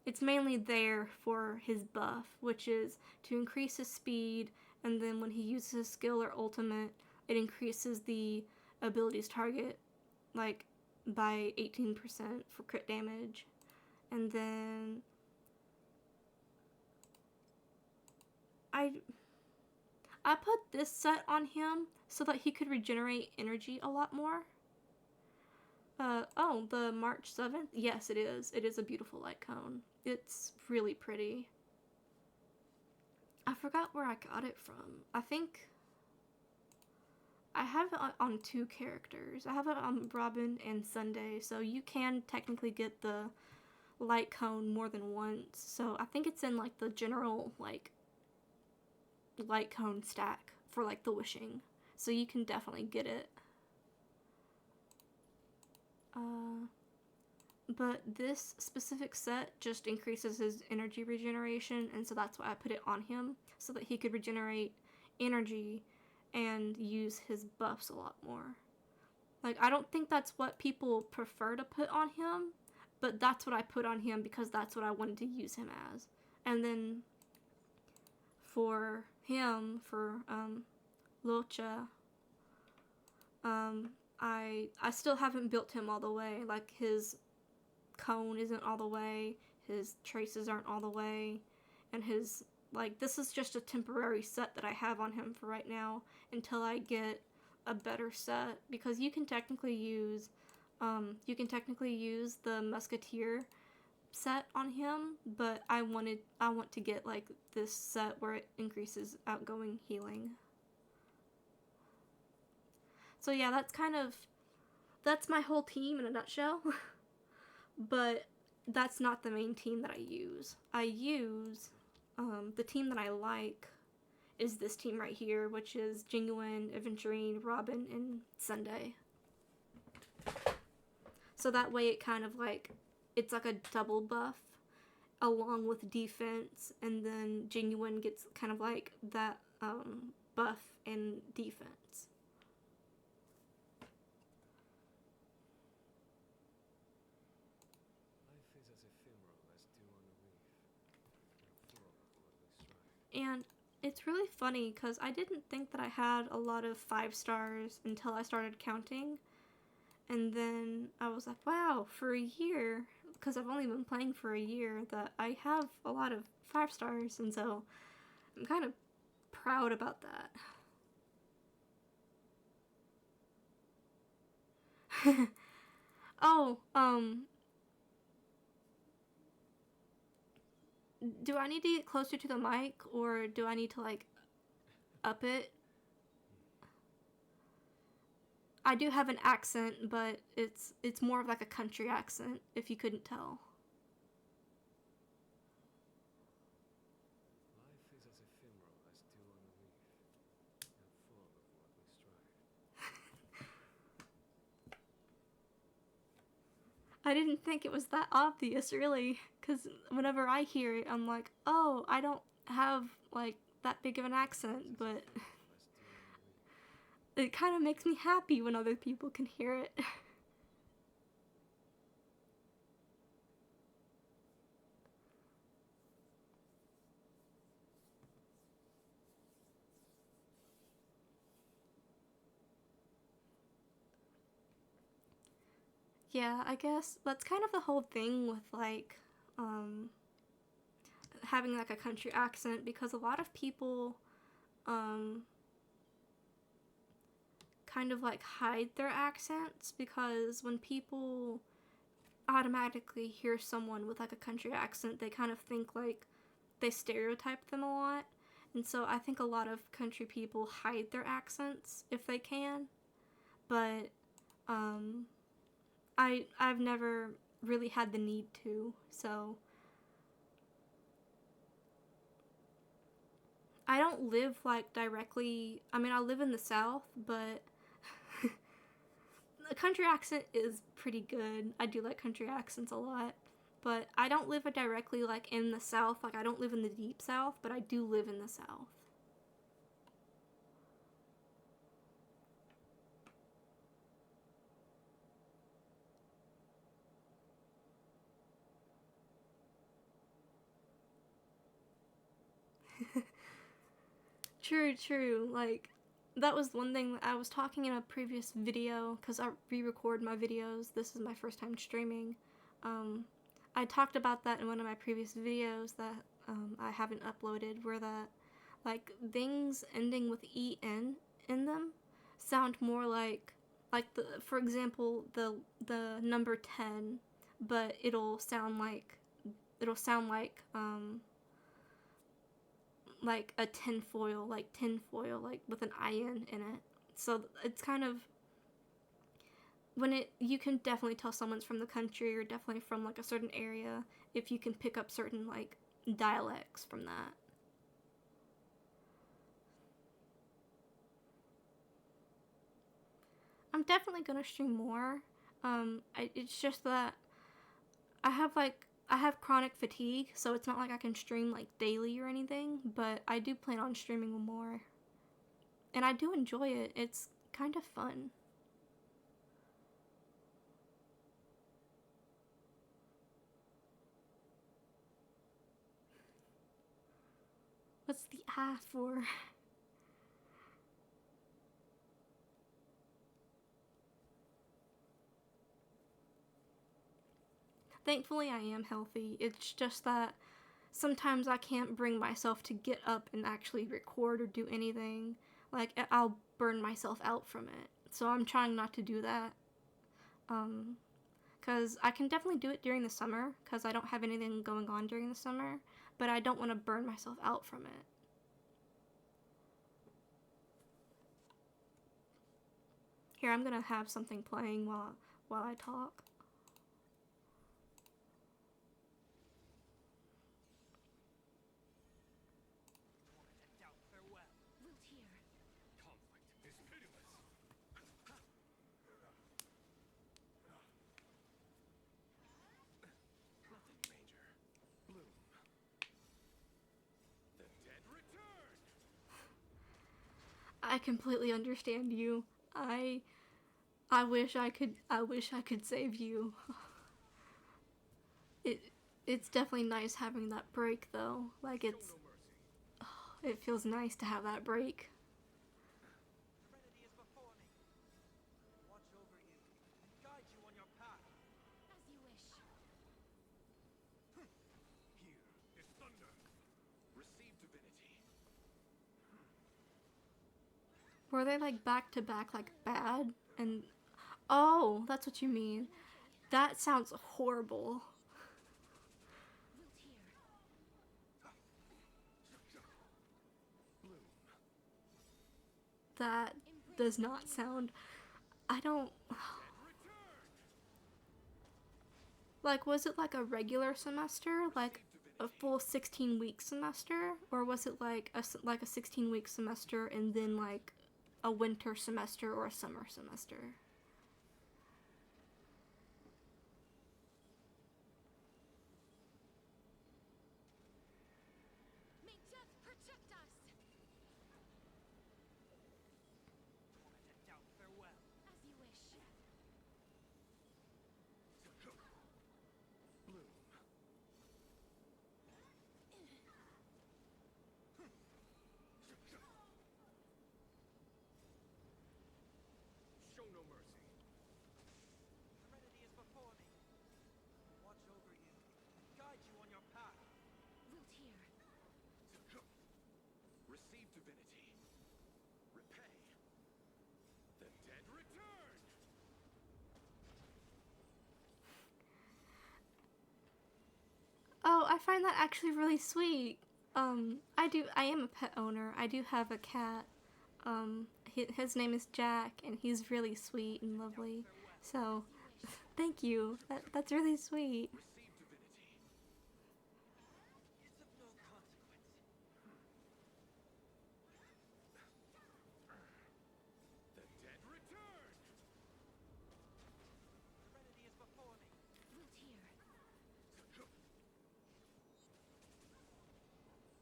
it's mainly there for his buff, which is to increase his speed, and then when he uses his skill or ultimate, it increases the ability's target, like, by 18% for crit damage. And then I put this set on him so that he could regenerate energy a lot more. Oh, the March 7th? Yes, it is. It is a beautiful light cone. It's really pretty. I forgot where I got it from. I think I have it on 2 characters. I have it on Robin and Sunday, so you can technically get the light cone more than once. So I think it's in, like, the general, like, light cone stack for, like, the wishing. So you can definitely get it. But this specific set just increases his energy regeneration, and so that's why I put it on him, so that he could regenerate energy and use his buffs a lot more. Like, I don't think that's what people prefer to put on him, but that's what I put on him because that's what I wanted to use him as. And then for him, for Locha, I still haven't built him all the way. Like, his cone isn't all the way, his traces aren't all the way, and his, like, this is just a temporary set that I have on him for right now until I get a better set, because you can technically use the Musketeer set on him, but I want to get, like, this set where it increases outgoing healing. So yeah, that's my whole team in a nutshell. But that's not the main team that I use. I use, the team that I like is this team right here, which is Genuine, Aventurine, Robin, and Sunday. So that way it kind of like, it's like a double buff along with defense, and then Genuine gets kind of like that buff and defense. Life is as ephemeral as dew on a leaf, and full of worldly strife. And it's really funny because I didn't think that I had a lot of 5 stars until I started counting. And then I was like, wow, for a year, because I've only been playing for a year, that I have a lot of 5 stars. And so I'm kind of proud about that. Oh, do I need to get closer to the mic, or do I need to, like, up it? I do have an accent, but it's more of like a country accent, if you couldn't tell. Life is as ephemeral as dew on a leaf, and full of worldly strife. I didn't think it was that obvious, really, because whenever I hear it, I'm like, oh, I don't have, like, that big of an accent, but it kind of makes me happy when other people can hear it. Yeah, I guess that's kind of the whole thing with, like, having, like, a country accent, because a lot of people, kind of, like, hide their accents, because when people automatically hear someone with, like, a country accent, they kind of think, like, they stereotype them a lot. And so I think a lot of country people hide their accents if they can. But, I've never really had the need to, so I don't live, like, directly, I mean, I live in the South, but the country accent is pretty good. I do like country accents a lot, but I don't live directly, like, in the South. Like, I don't live in the deep South, but I do live in the South. True, true. Like, that was one thing that I was talking in a previous video, because I re-record my videos. This is my first time streaming. I talked about that in one of my previous videos that I haven't uploaded, where that, like, things ending with en in them sound more like the, for example, the number 10, but it'll sound like a tinfoil, like with an IN in it. So it's kind of, you can definitely tell someone's from the country or definitely from, like, a certain area if you can pick up certain, like, dialects from that. I'm definitely gonna stream more. It's just that I have chronic fatigue, so it's not like I can stream, like, daily or anything, but I do plan on streaming more. And I do enjoy it. It's kind of fun. What's the I for? Thankfully, I am healthy. It's just that sometimes I can't bring myself to get up and actually record or do anything. Like, I'll burn myself out from it. So I'm trying not to do that. Because I can definitely do it during the summer, because I don't have anything going on during the summer, but I don't want to burn myself out from it. Here, I'm gonna have something playing while I talk. Farewell. Wilt hear. Conflict is pitiless. Nothing major. Bloom. The dead return. I completely understand you. I wish I could save you. It's definitely nice having that break though. Like Show no mercy. it feels nice to have that break. Serenity is before me. Watch over you and guide you on your path. As you wish. Here is thunder. Receive divinity. Were they like back to back like bad? And oh, that's what you mean. That sounds horrible. Wilt hear. Bloom. That does not sound. I don't. Like, was it like a regular semester, like a full 16-week semester, or was it like a 16-week semester and then like a winter semester or a summer semester? May death protect us. Farewell. As you wish. Bloom. Show no mercy. Serenity is before me. Watch over you and guide you on your path. Wilt hear. Receive divinity. Repay. The dead return. Oh, I find that actually really sweet. I am a pet owner. I do have a cat. His name is Jack, and he's really sweet and lovely. So, thank you. That's really sweet. Receive divinity. It's of no consequence. The dead return. Serenity is before me. Wilt hear.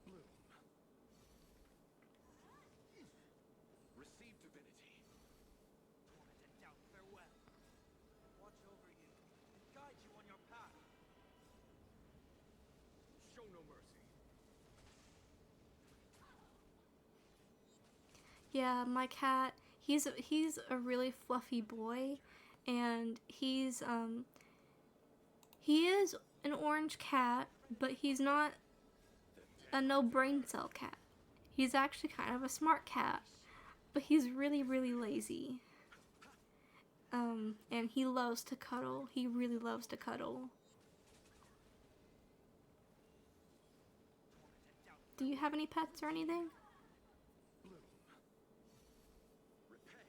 Bloom. Receive divinity. Farewell. Watch over you and guide you on your path. Show no mercy. Yeah, my cat. He's a really fluffy boy, and he is an orange cat, but he's not a no brain cell cat. He's actually kind of a smart cat, but he's really lazy. And he loves to cuddle. He really loves to cuddle. Do you have any pets or anything? Bloom. Repay.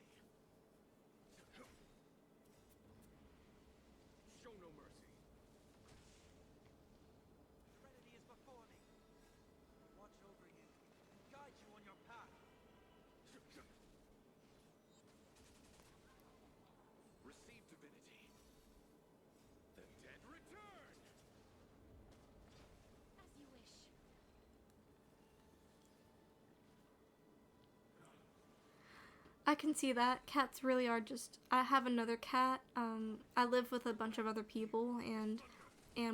Show no mercy. Serenity is before me. Watch over you and guide you on your path. Receive divinity. The dead return. As you wish. I can see that. Cats really are just. I have another cat. I live with a bunch of other people, and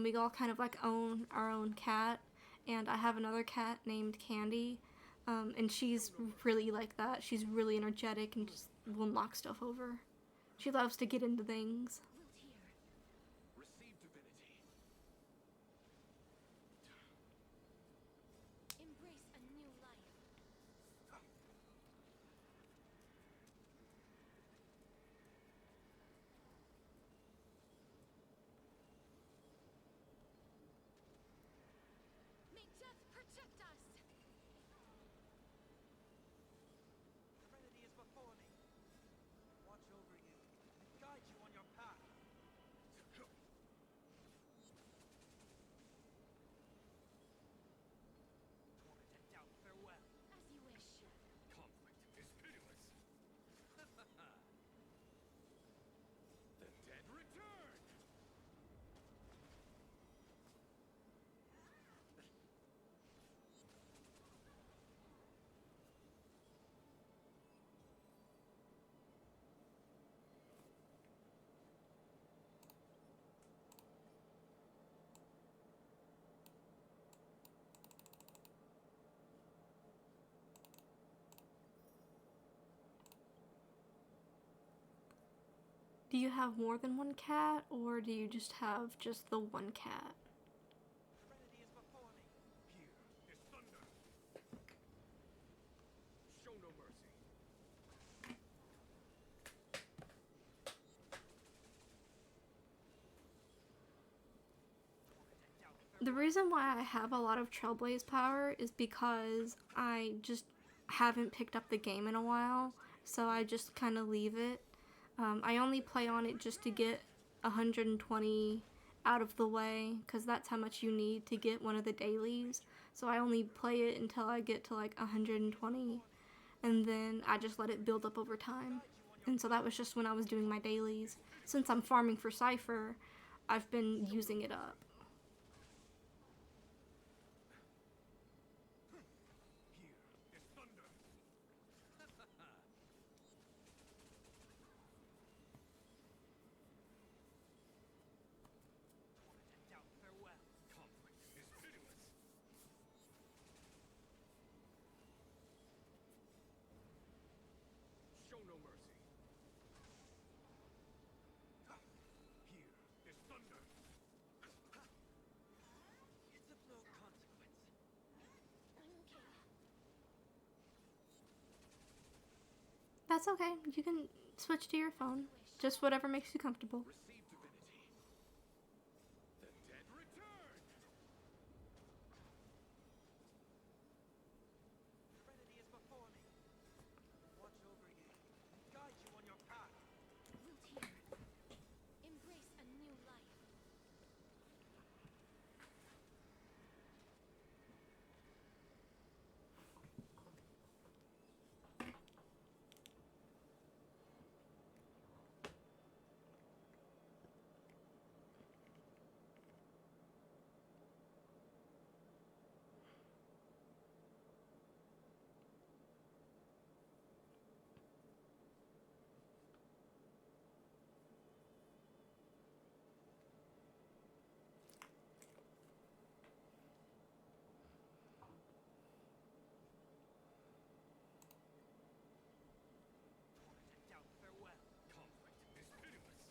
we all kind of like own our own cat. And I have another cat named Candy, and she's really like that. She's really energetic and just will knock stuff over. She loves to get into things. Wilt hear. Receive divinity. Embrace a new life. May death protect us. Serenity is before me. Watch over Do you have more than one cat, or do you just have just the one cat? Serenity is before me. Here is thunder. Show no mercy. The reason why I have a lot of Trailblaze power is because I just haven't picked up the game in a while, so I just kind of leave it. I only play on it just to get 120 out of the way, because that's how much you need to get one of the dailies. So I only play it until I get to like 120, and then I just let it build up over time. And so that was just when I was doing my dailies. Since I'm farming for Cypher, I've been using it up. Here is thunder. Doubt farewell. Conflict is pitiless. Show no mercy. Here is thunder. It's of no consequence. Okay. That's okay. You can switch to your phone. Just whatever makes you comfortable. Receive divinity. The dead return. Serenity is before me. Watch over you. Guide you on your path. Root here. Embrace a new life. Doubt farewell. Conflict is pitiless.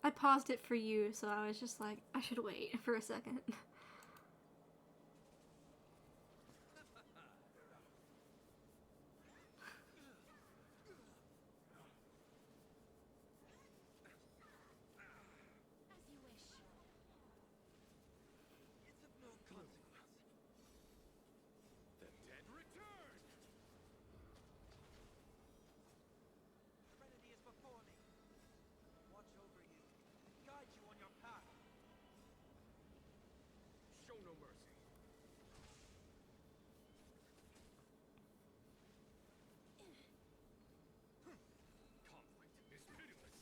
I paused it for you, so I was just like, I should wait for a second. As you wish. It's of no consequence. The dead return. Serenity is before me. Watch over you. Guide you on your path. Show no mercy. Conflict is pitiless.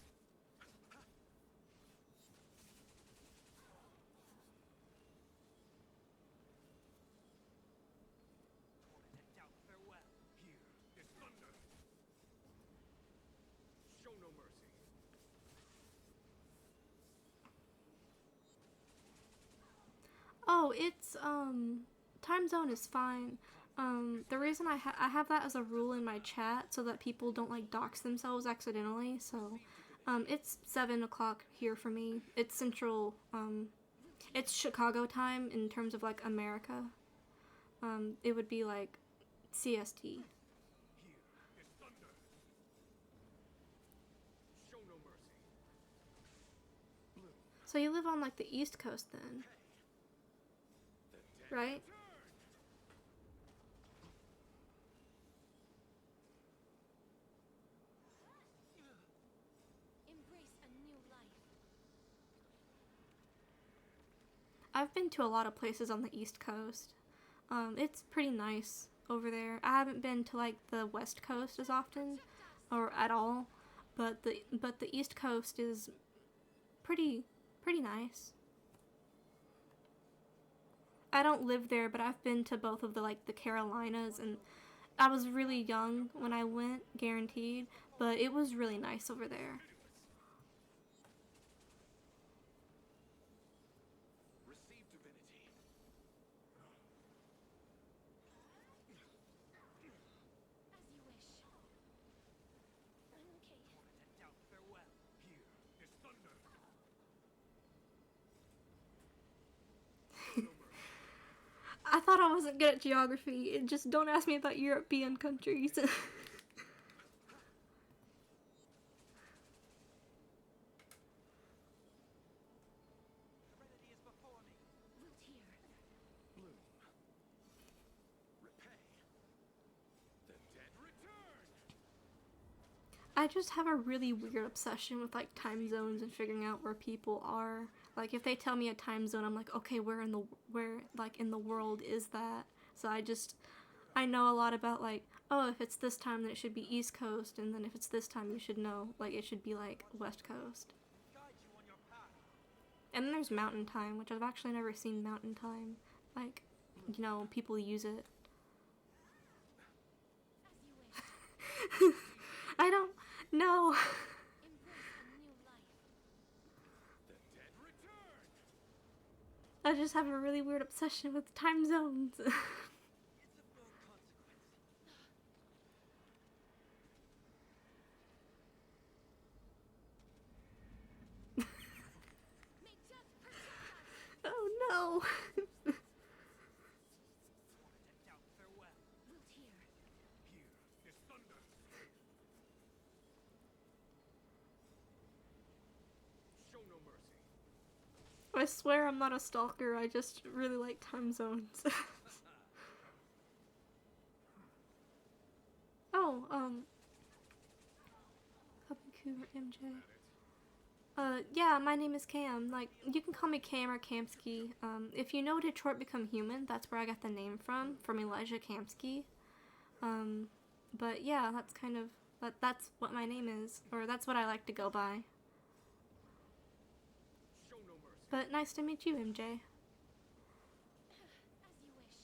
Doubt farewell. Here is thunder. Show no mercy. Oh, it's, time zone is fine. The reason I have that as a rule in my chat so that people don't, like, dox themselves accidentally, so, it's 7 o'clock here for me. It's central, it's Chicago time in terms of, like, America. It would be, like, CST. Here is thunder. Show no mercy. Blue. So you live on, like, the East Coast then, The dead right? return. Embrace a new life. I've been to a lot of places on the East Coast. It's pretty nice over there. I haven't been to like the West Coast as often, or at all, but the East Coast is pretty nice. I don't live there, but I've been to both of the Carolinas, and I was really young when I went, guaranteed, but it was really nice over there. Receive divinity. wasn't good at geography. Just don't ask me about European countries. Serenity is before me. Root here. Bloom. Repay. The dead return. I just have a really weird obsession with like time zones and figuring out where people are. Like if they tell me a time zone, I'm like, okay, where in the world is that? So I know a lot about like, oh, if it's this time then it should be East Coast, and then if it's this time you should know like it should be like West Coast. Guide you on your path. And then there's Mountain Time, which I've actually never seen Mountain Time. Like, you know, people use it. As you wish. I don't know. Embrace a new life. The dead return. I just have a really weird obsession with time zones. It's of no consequence. May death pursue us. Oh no. Decked out farewell. Root here. Here is thunder. Show no mercy. I swear I'm not a stalker, I just really like time zones. Oh, Puppy or MJ. Yeah, my name is Cam. Like, you can call me Cam or Kamsky. If you know Detroit Become Human, that's where I got the name from Elijah Kamsky. But yeah, that's kind of, that's what my name is, or that's what I like to go by. Show no mercy. But nice to meet you, MJ. As you wish.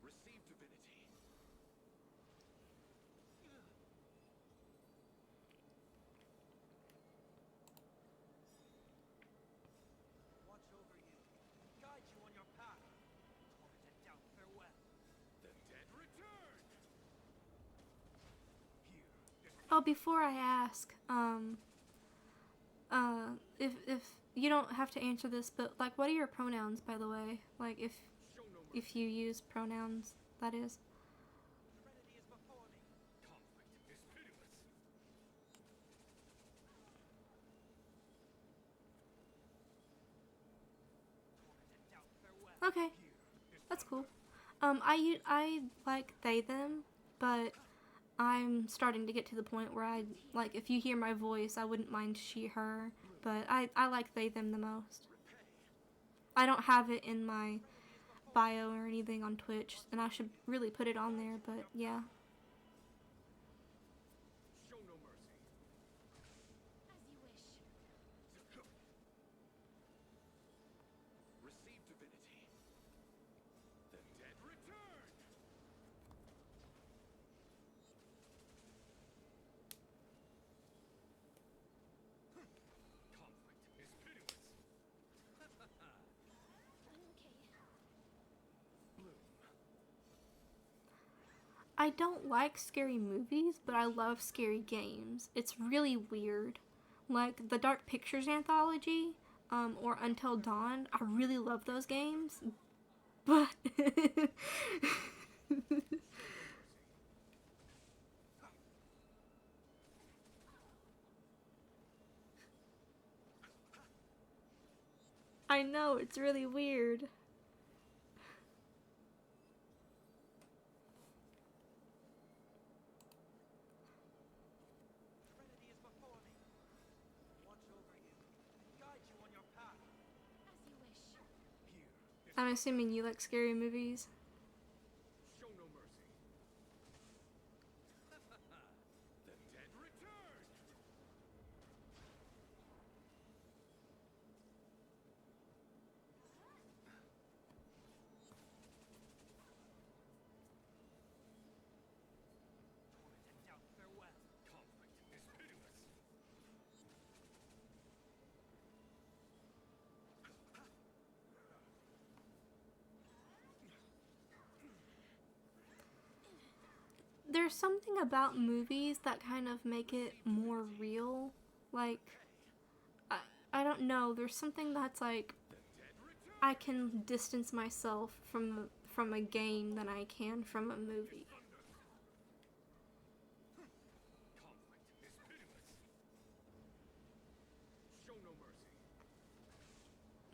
Receive divinity. Watch over you. Guide you on your path. Decked out farewell. The dead return. Here is Oh, before I ask, if you don't have to answer this, but like, what are your pronouns, by the way? Like, show no mercy. if you use pronouns, that is. Serenity is before me. Conflict is pitiless. Decked out farewell. Okay, Here is that's cool. I like they them, but I'm starting to get to the point where I like, if you hear my voice, I wouldn't mind she her, but I like they them the most. repay. I don't have it in my bio or anything on Twitch, and I should really put it on there, but yeah. Show no mercy. As you wish. Receive divinity. The dead return. Conflict is pitiless. Okay. Bloom. I don't like scary movies, but I love scary games. It's really weird. Like the Dark Pictures anthology, or Until Dawn. I really love those games, but I know it's really weird. Serenity is before me. Watch over you. Guide you on your path. As you wish. Here is I'm assuming you like scary movies. show no mercy. The dead return. Decked out farewell. Conflict is pitiless. There's something about movies that kind of make it more real. Like, I don't know, there's something that's like, The dead return. I can distance myself from a game than I can from a movie. Conflict is pitiless. Show no mercy.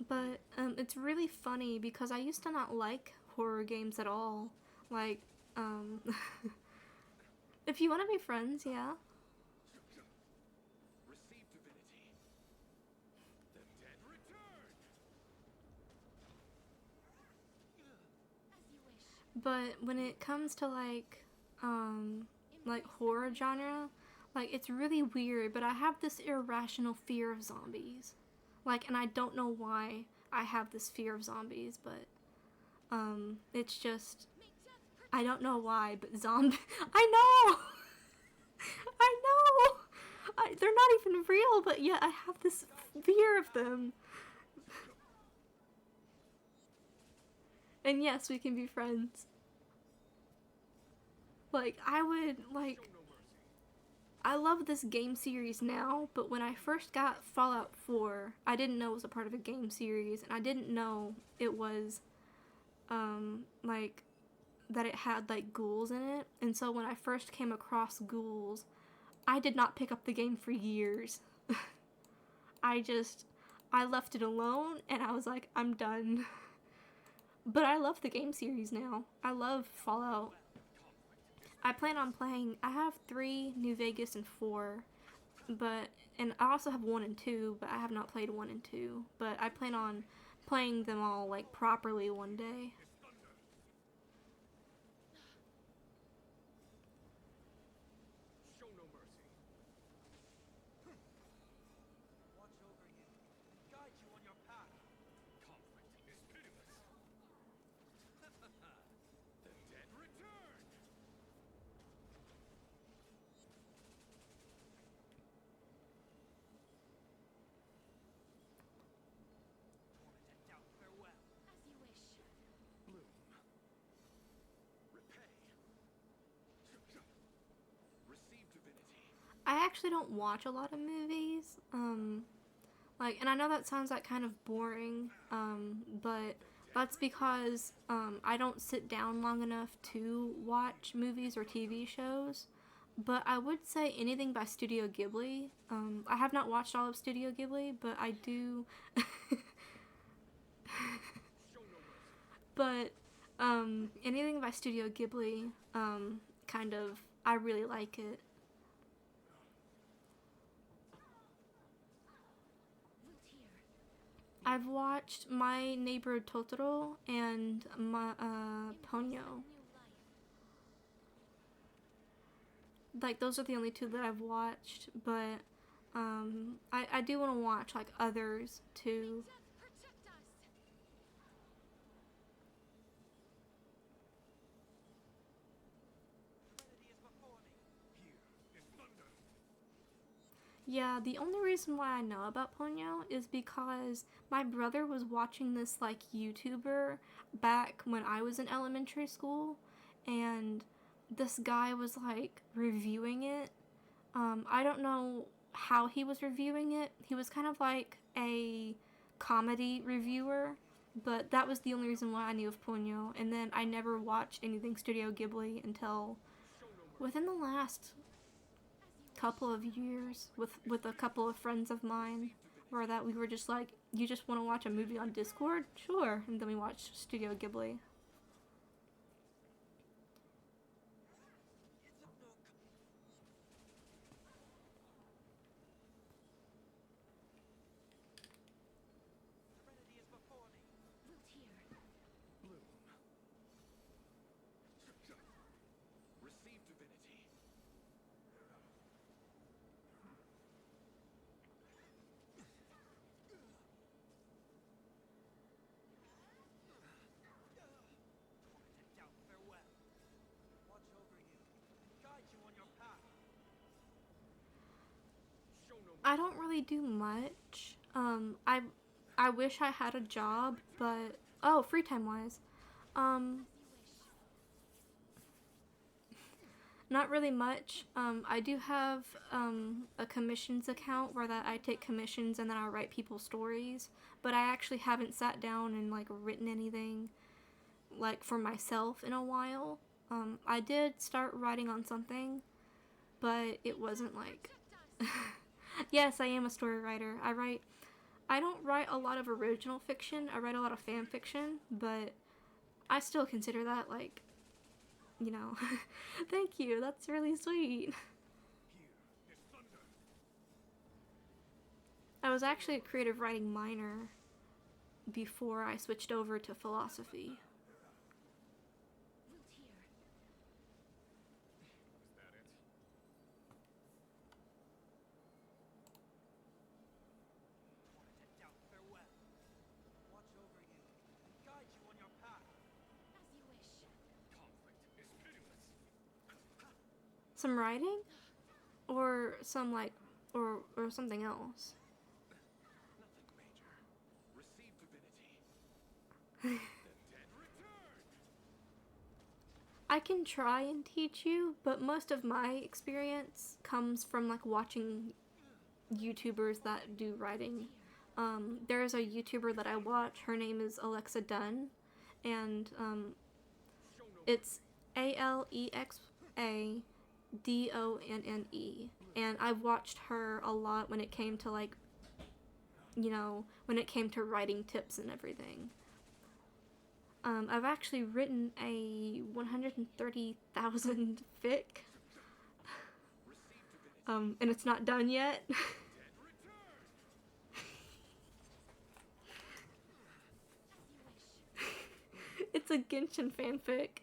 But it's really funny because I used to not like horror games at all. Like, if you want to be friends, yeah. Receive divinity. The dead return. As you wish. But when it comes to like horror genre, like it's really weird, but I have this irrational fear of zombies. Like, and I don't know why I have this fear of zombies, but it's just Make death I don't know why, but zombie I know. I know. They're not even real, but yet I have this fear of them. And yes, we can be friends. Like, I would, like, Show no mercy. I love this game series now, but when I first got Fallout 4, I didn't know it was a part of a game series, and I didn't know it was, like, that it had, like, ghouls in it. And so when I first came across ghouls, I did not pick up the game for years. I left it alone, and I was like, I'm done. But I love the game series now. I love Fallout. I plan on playing. I have 3, New Vegas, and 4, and I also have 1 and 2, but I have not played 1 and 2. But I plan on playing them all like properly one day. Show no mercy. Watch over you. Guide you on your path. Conflict is pitiless. The dead return. Torment and doubt farewell. as you wish. Bloom. Repay. Receive divinity. I actually don't watch a lot of movies. Like, and I know that sounds like kind of boring, but that's because I don't sit down long enough to watch movies or TV shows. But I would say anything by Studio Ghibli. I have not watched all of Studio Ghibli, but I do. Show no mercy. But anything by Studio Ghibli, kind of, I really like it. Root here. I've watched My Neighbor Totoro and Ponyo. New life. Like, those are the only 2 that I've watched, but I do want to watch like others too. Death protect us. Serenity is before me. Here is thunder. Yeah, the only reason why I know about Ponyo is because my brother was watching this like YouTuber back when I was in elementary school, and this guy was like reviewing it. I don't know how he was reviewing it. He was kind of like a comedy reviewer, but that was the only reason why I knew of Ponyo. And then I never watched anything Studio Ghibli until Show no mercy. within the last couple of years with a couple of friends of mine, where that we were just like, you just want to watch a movie on Discord? Sure. And then we watched Studio Ghibli. It's of no Serenity is before me. Root here. Bloom. Receive divinity. Torment and doubt farewell. Watch over you. Guide you on your path. Show no mercy. I don't really do much. I wish I had a job, but oh, free time wise. As you wish. Not really much. I do have a commissions account where that I take commissions and then I write people's stories, but I actually haven't sat down and like written anything. like for myself in a while. I did start writing on something, but it wasn't like yes, I am a story writer. I don't write a lot of original fiction. I write a lot of fan fiction, but I still consider that like, you know, thank you. That's really sweet. I was actually a creative writing minor before I switched over to philosophy. Wilt here. Was that it? Farewell. Watch over you and guide you on your path. As you wish. Conflict is pitiless. Some writing? Or some like, or something else. Nothing major. Receive divinity. The dead return. I can try and teach you, but most of my experience comes from like watching YouTubers that do writing. There's a YouTuber that I watch. Her name is Alexa Dunn, and Show no it's AlexaDonne. And I've watched her a lot when it came to like, you know, when it came to writing tips and everything. I've actually written a 130,000 fic, and it's not done yet. dead return. It's a Genshin fanfic,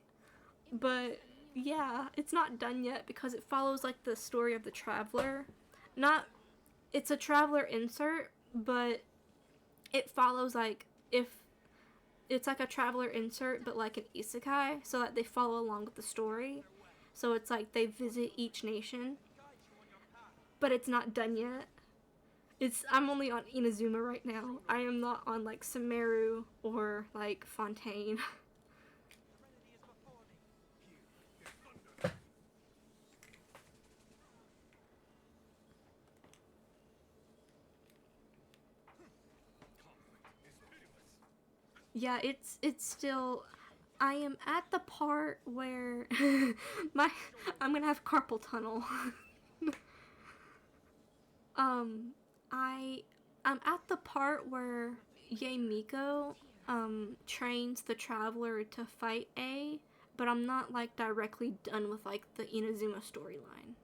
but yeah, it's not done yet because it follows like the story of the traveler. Not, it's a traveler insert, but it follows like if it's like a traveler insert, but like an isekai, so that they follow along with the story. So it's like they visit each nation, but it's not done yet. I'm only on Inazuma right now. I am not on like Sumeru or like Fontaine. Serenity is before me. Here is thunder. Conflict is pitiless. Yeah, it's still. I am at the part where my I'm gonna have carpal tunnel. I'm at the part where Miko trains the traveler to fight A, but I'm not like directly done with like the Inazuma storyline.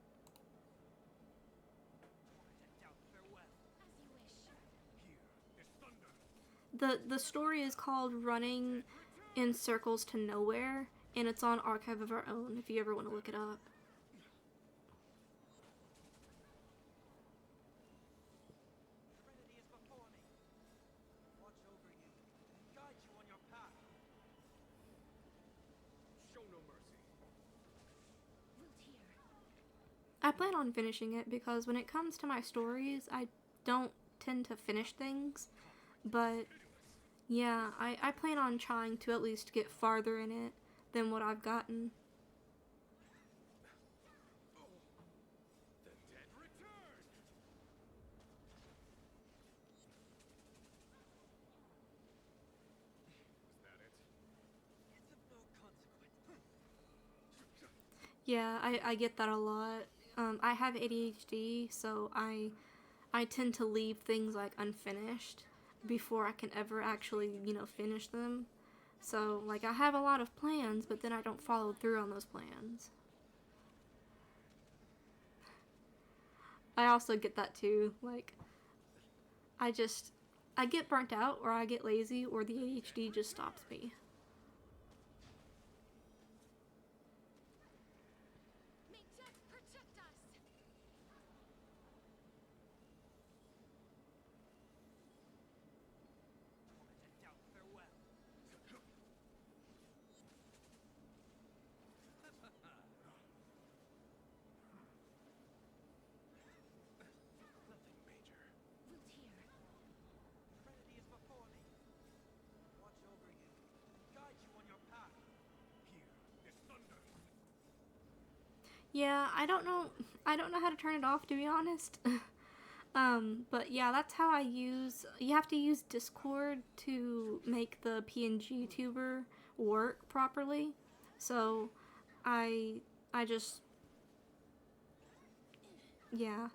Farewell. As you wish. Here is thunder. The story is called Running in Circles to Nowhere, and it's on Archive of Our Own if you ever want to look it up. Serenity is before me. Watch over you and guide you on your path. Show no mercy. Wilt here. I plan on finishing it because when it comes to my stories, I don't tend to finish things, but yeah, I plan on trying to at least get farther in it than what I've gotten. The dead return. Was that it? It's of no consequence. Yeah, I get that a lot. I have ADHD, so I tend to leave things like unfinished before I can ever actually, you know, finish them. So, like, I have a lot of plans, but then I don't follow through on those plans. I also get that too. Like, I get burnt out, or I get lazy, or the ADHD just stops me. May death protect us. Farewell. Nothing major. Wilt here. Serenity is before me. Watch over you and guide you on your path. Here is thunder. Yeah, I don't know how to turn it off, to be honest. But yeah, that's how you have to use Discord to make the PNG tuber work properly. So I just, yeah.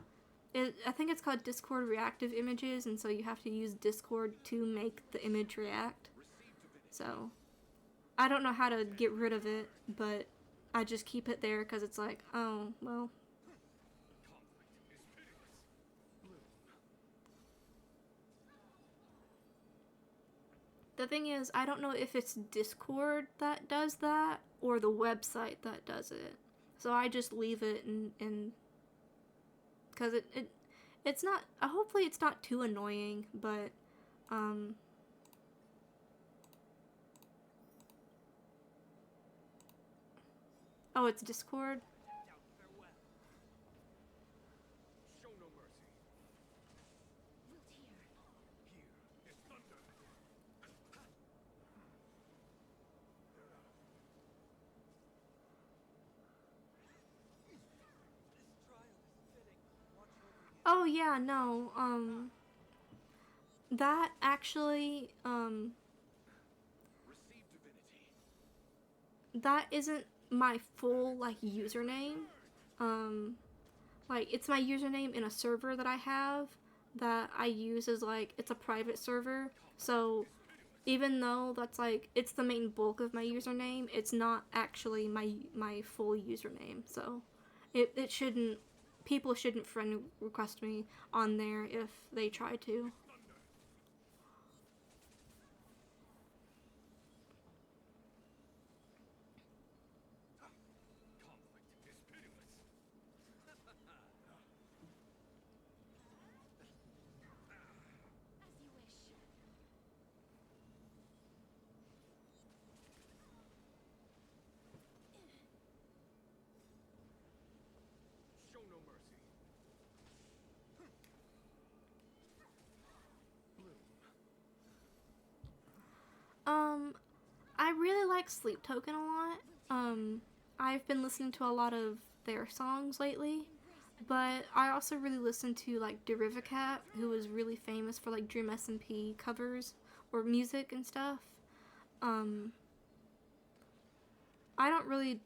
I think it's called Discord reactive images, and so you have to use Discord to make the image react. So I don't know how to get rid of it, but I just keep it there because it's like, oh, well. The thing is, I don't know if it's Discord that does that or the website that does it. So I just leave it and because it's not, hopefully it's not too annoying, but oh, it's Discord. Farewell. Show no mercy. Wilt hear. Here is thunder. This trial is fitting. Watch over you. Oh yeah, no, that actually, Receive divinity. that isn't my full, like, username. Like, it's my username in a server that I have that I use as, like, it's a private server. So, even though that's, like, it's the main bulk of my username, it's not actually my full username. So, it shouldn't, people shouldn't friend request me on there if they try to. Conflict is pitiless. As you wish. Show no mercy. I really like Sleep Token a lot. I've been listening to a lot of their songs lately, but I also really listen to like Derivacat, who is really famous for like Dream SMP covers or music and stuff. Um, I don't really,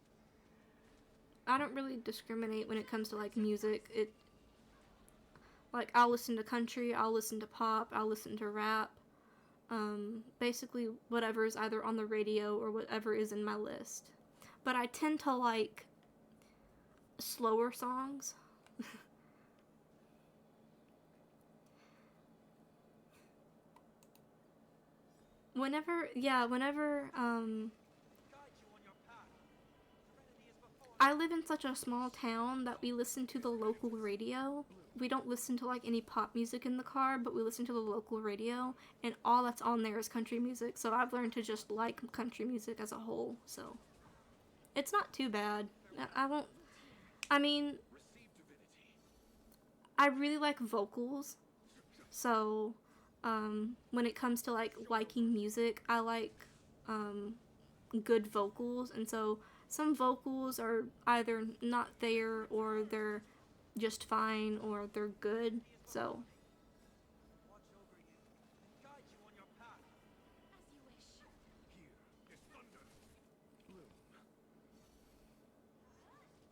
I don't really discriminate when it comes to like music. Like I'll listen to country, I'll listen to pop, I'll listen to rap. Basically whatever is either on the radio or whatever is in my list. But I tend to like slower songs. whenever Guide you on your path. Serenity is before I live in such a small town that we listen to the local radio. We don't listen to like any pop music in the car, but we listen to the local radio, and all that's on there is country music. So I've learned to just like country music as a whole. So it's not too bad. I won't. I mean, Receive divinity. I really like vocals. So when it comes to like liking music, I like good vocals, and so some vocals are either not there or they're just fine or they're good. So watch over you and guide you on your path. As you wish. Here is thunder. Bloom.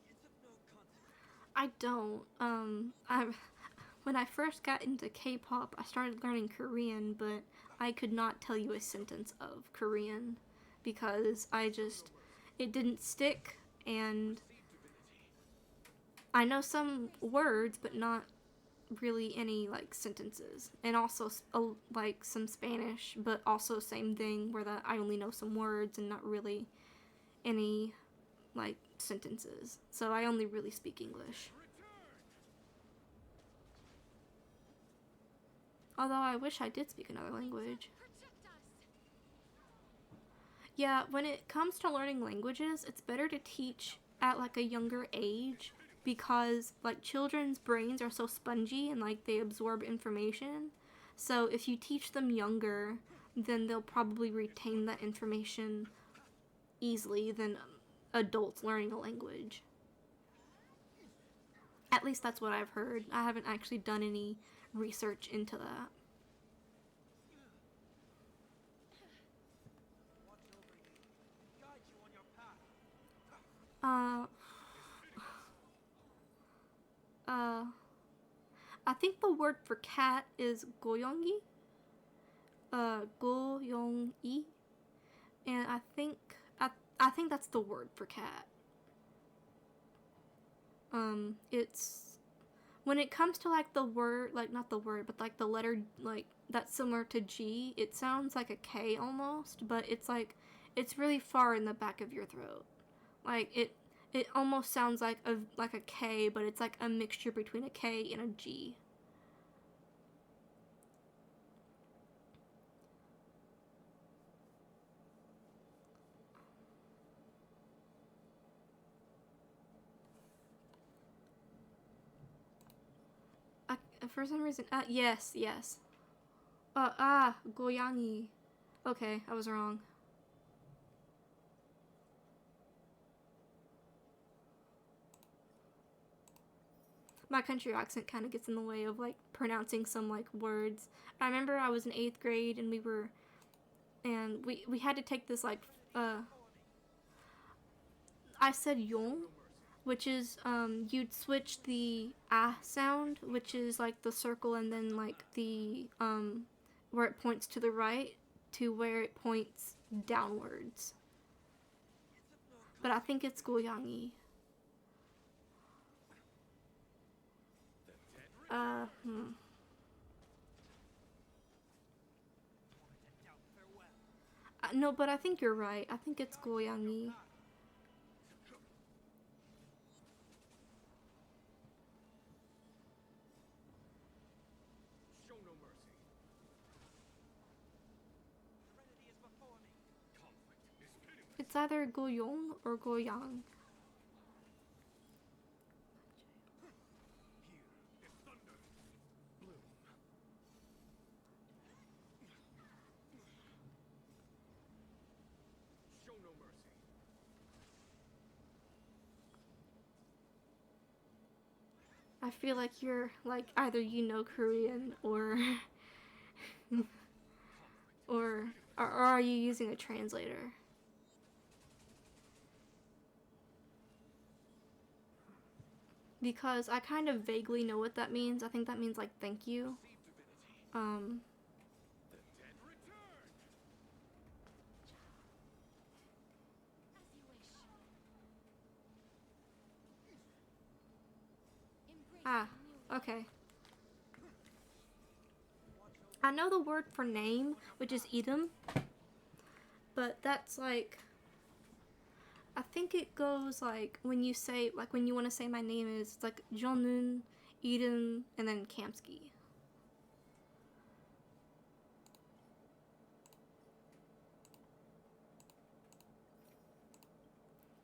It's of no consequence. I don't. I when I first got into K-pop, I started learning Korean, but I could not tell you a sentence of Korean because it didn't stick, and I know some words, but not really any like sentences, and also like some Spanish, but also same thing where that I only know some words and not really any like sentences. So I only really speak English. Although I wish I did speak another language. Protect us. Yeah, when it comes to learning languages, it's better to teach at like a younger age because like children's brains are so spongy and like they absorb information. So if you teach them younger, then they'll probably retain that information easily than adults learning a language. At least that's what I've heard. I haven't actually done any research into that. Watch over you I think the word for cat is goyongi. Goyongi. And I think that's the word for cat. It's when it comes to like the word, like not the word, but like the letter like that's similar to G, it sounds like a K almost, but it's like it's really far in the back of your throat. Like it almost sounds like a K, but it's like a mixture between a K and a G. For some reason, yes, yes. Goyangi. Okay, I was wrong. My country accent kind of gets in the way of like pronouncing some like words. I remember I was in 8th grade and we had to take this like I said yong, which is you'd switch the ah sound, which is like the circle and then like the where it points to the right to where it points downwards. But I think it's goyangi. Hmm. No, but I think you're right. I think it's goyangi. Show no mercy. Serenity is before me. Conflict is pitiless. It's either goyong or goyang. Here is thunder. Bloom. Show no mercy. I feel like you're like either you know Korean or or are you using a translator? Because I kind of vaguely know what that means. I think that means like thank you. Receive divinity. The dead return. As you wish. Embrace Ah, the new okay. I know the word for name, which is idum, but that's like I think it goes like when you say like when you want to say my name is it's like Jonun, Idum, and then Kamsky.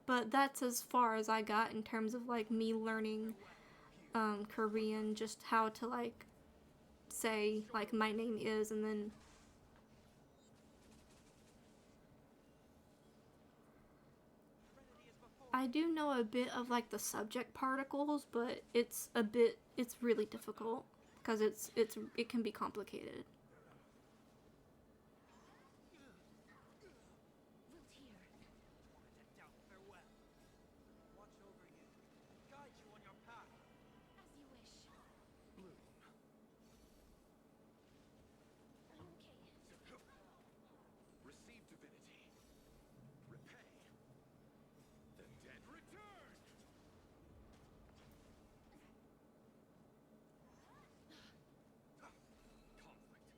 But that's as far as I got in terms of like me learning Korean, just how to like say like my name is and then I do know a bit of like the subject particles, but it's really difficult because it can be complicated. root here. Wanted to doubt farewell. Watch over you. Guide you on your path. As you wish. Bloom. Okay. Receive divinity. Repay. The dead return. Conflict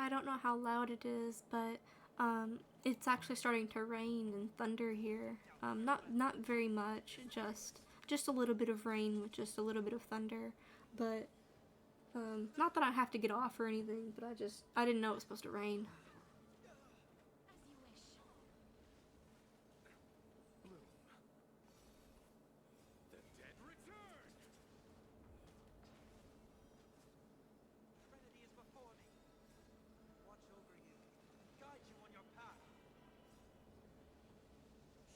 I don't know how loud it is, but it's actually starting to rain and thunder here. Not very much, just a little bit of rain with just a little bit of thunder. But not that I have to get off or anything, but I didn't know it was supposed to rain. As you wish. Bloom. The dead return! Trinity is before me. Watch over you. Guide you on your path.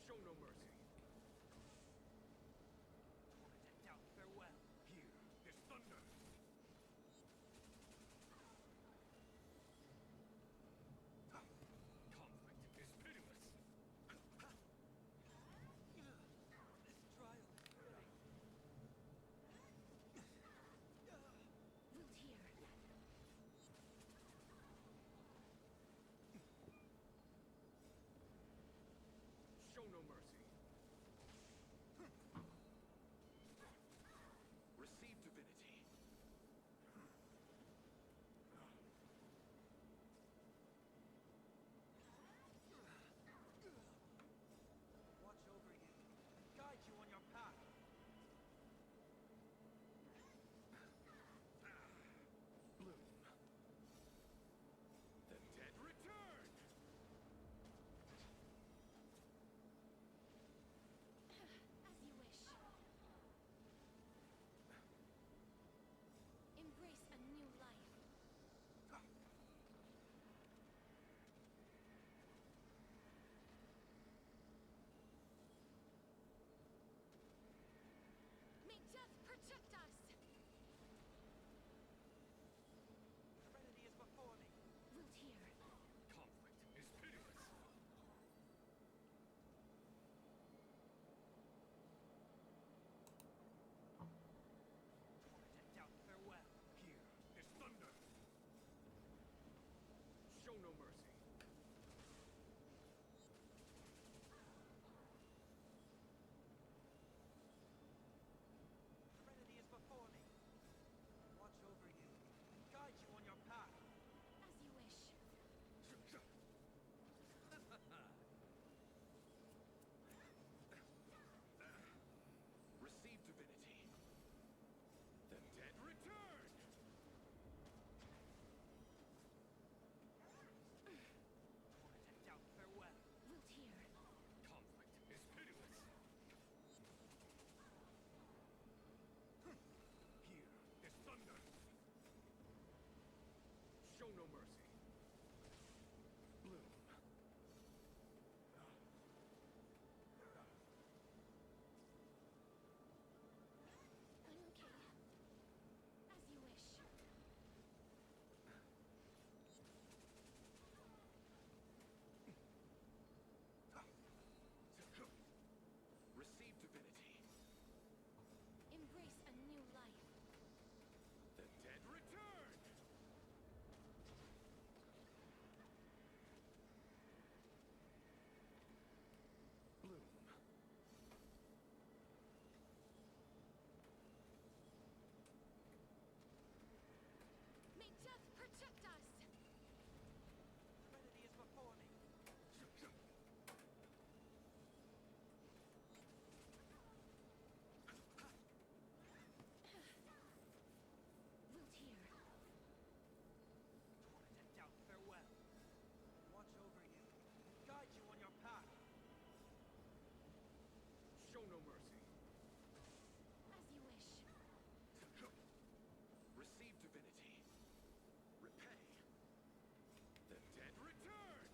Show no mercy. Torment and doubt, farewell. Here is thunder. Conflict is pitiless. This trial is great. Root here. Show no mercy. Receive divinity. Watch over you. Guide you on your path. Bloom. The dead return! As you wish. Embrace a new life. May death protect us! Trinity is before me. Root here. Conflict is pitiless. Torment and doubt, farewell. Here is thunder. Show no mercy. Trinity is before me. Watch over you. Guide you on your path. As you wish. Receive divinity. The dead return! Torment and doubt, farewell. Root here. Conflict is pitiless. Here is thunder. Show no mercy. Bloom. I'm okay. As you wish. Receive divinity. Embrace a new life. The dead return! Bloom. May death protect us! Trinity is before me. Root here. Torment and doubt, farewell. Watch over you. Guide you on your path. Show no mercy. As you wish. Receive divinity. Repay. The dead return!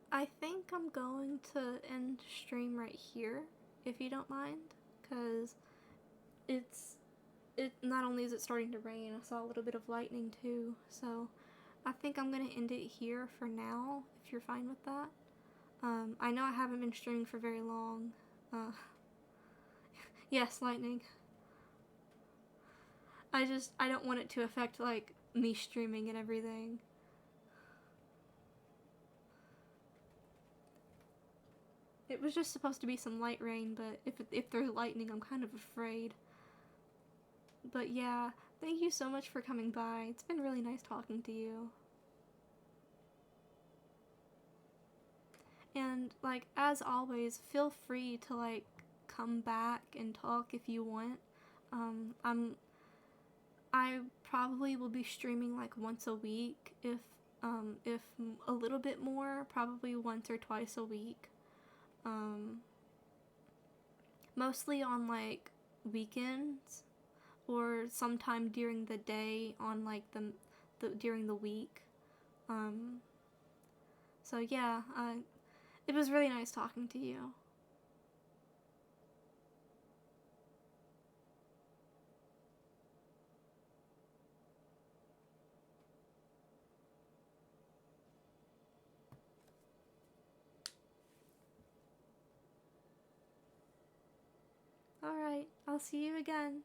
I think I'm going to end stream right here, if you don't mind, because it not only is it starting to rain, I saw a little bit of lightning too, so I think I'm gonna end it here for now, if you're fine with that. I know I haven't been streaming for very long. Yes, lightning. I don't want it to affect, like, me streaming and everything. It was just supposed to be some light rain, but if there's lightning, I'm kind of afraid. But yeah, thank you so much for coming by. It's been really nice talking to you. And, like, as always, feel free to, like, come back and talk if you want. I probably will be streaming, like, once a week, if a little bit more, probably once or twice a week. Mostly on, like, weekends, or sometime during the day on, like, during the week. So yeah, it was really nice talking to you. Alright, I'll see you again.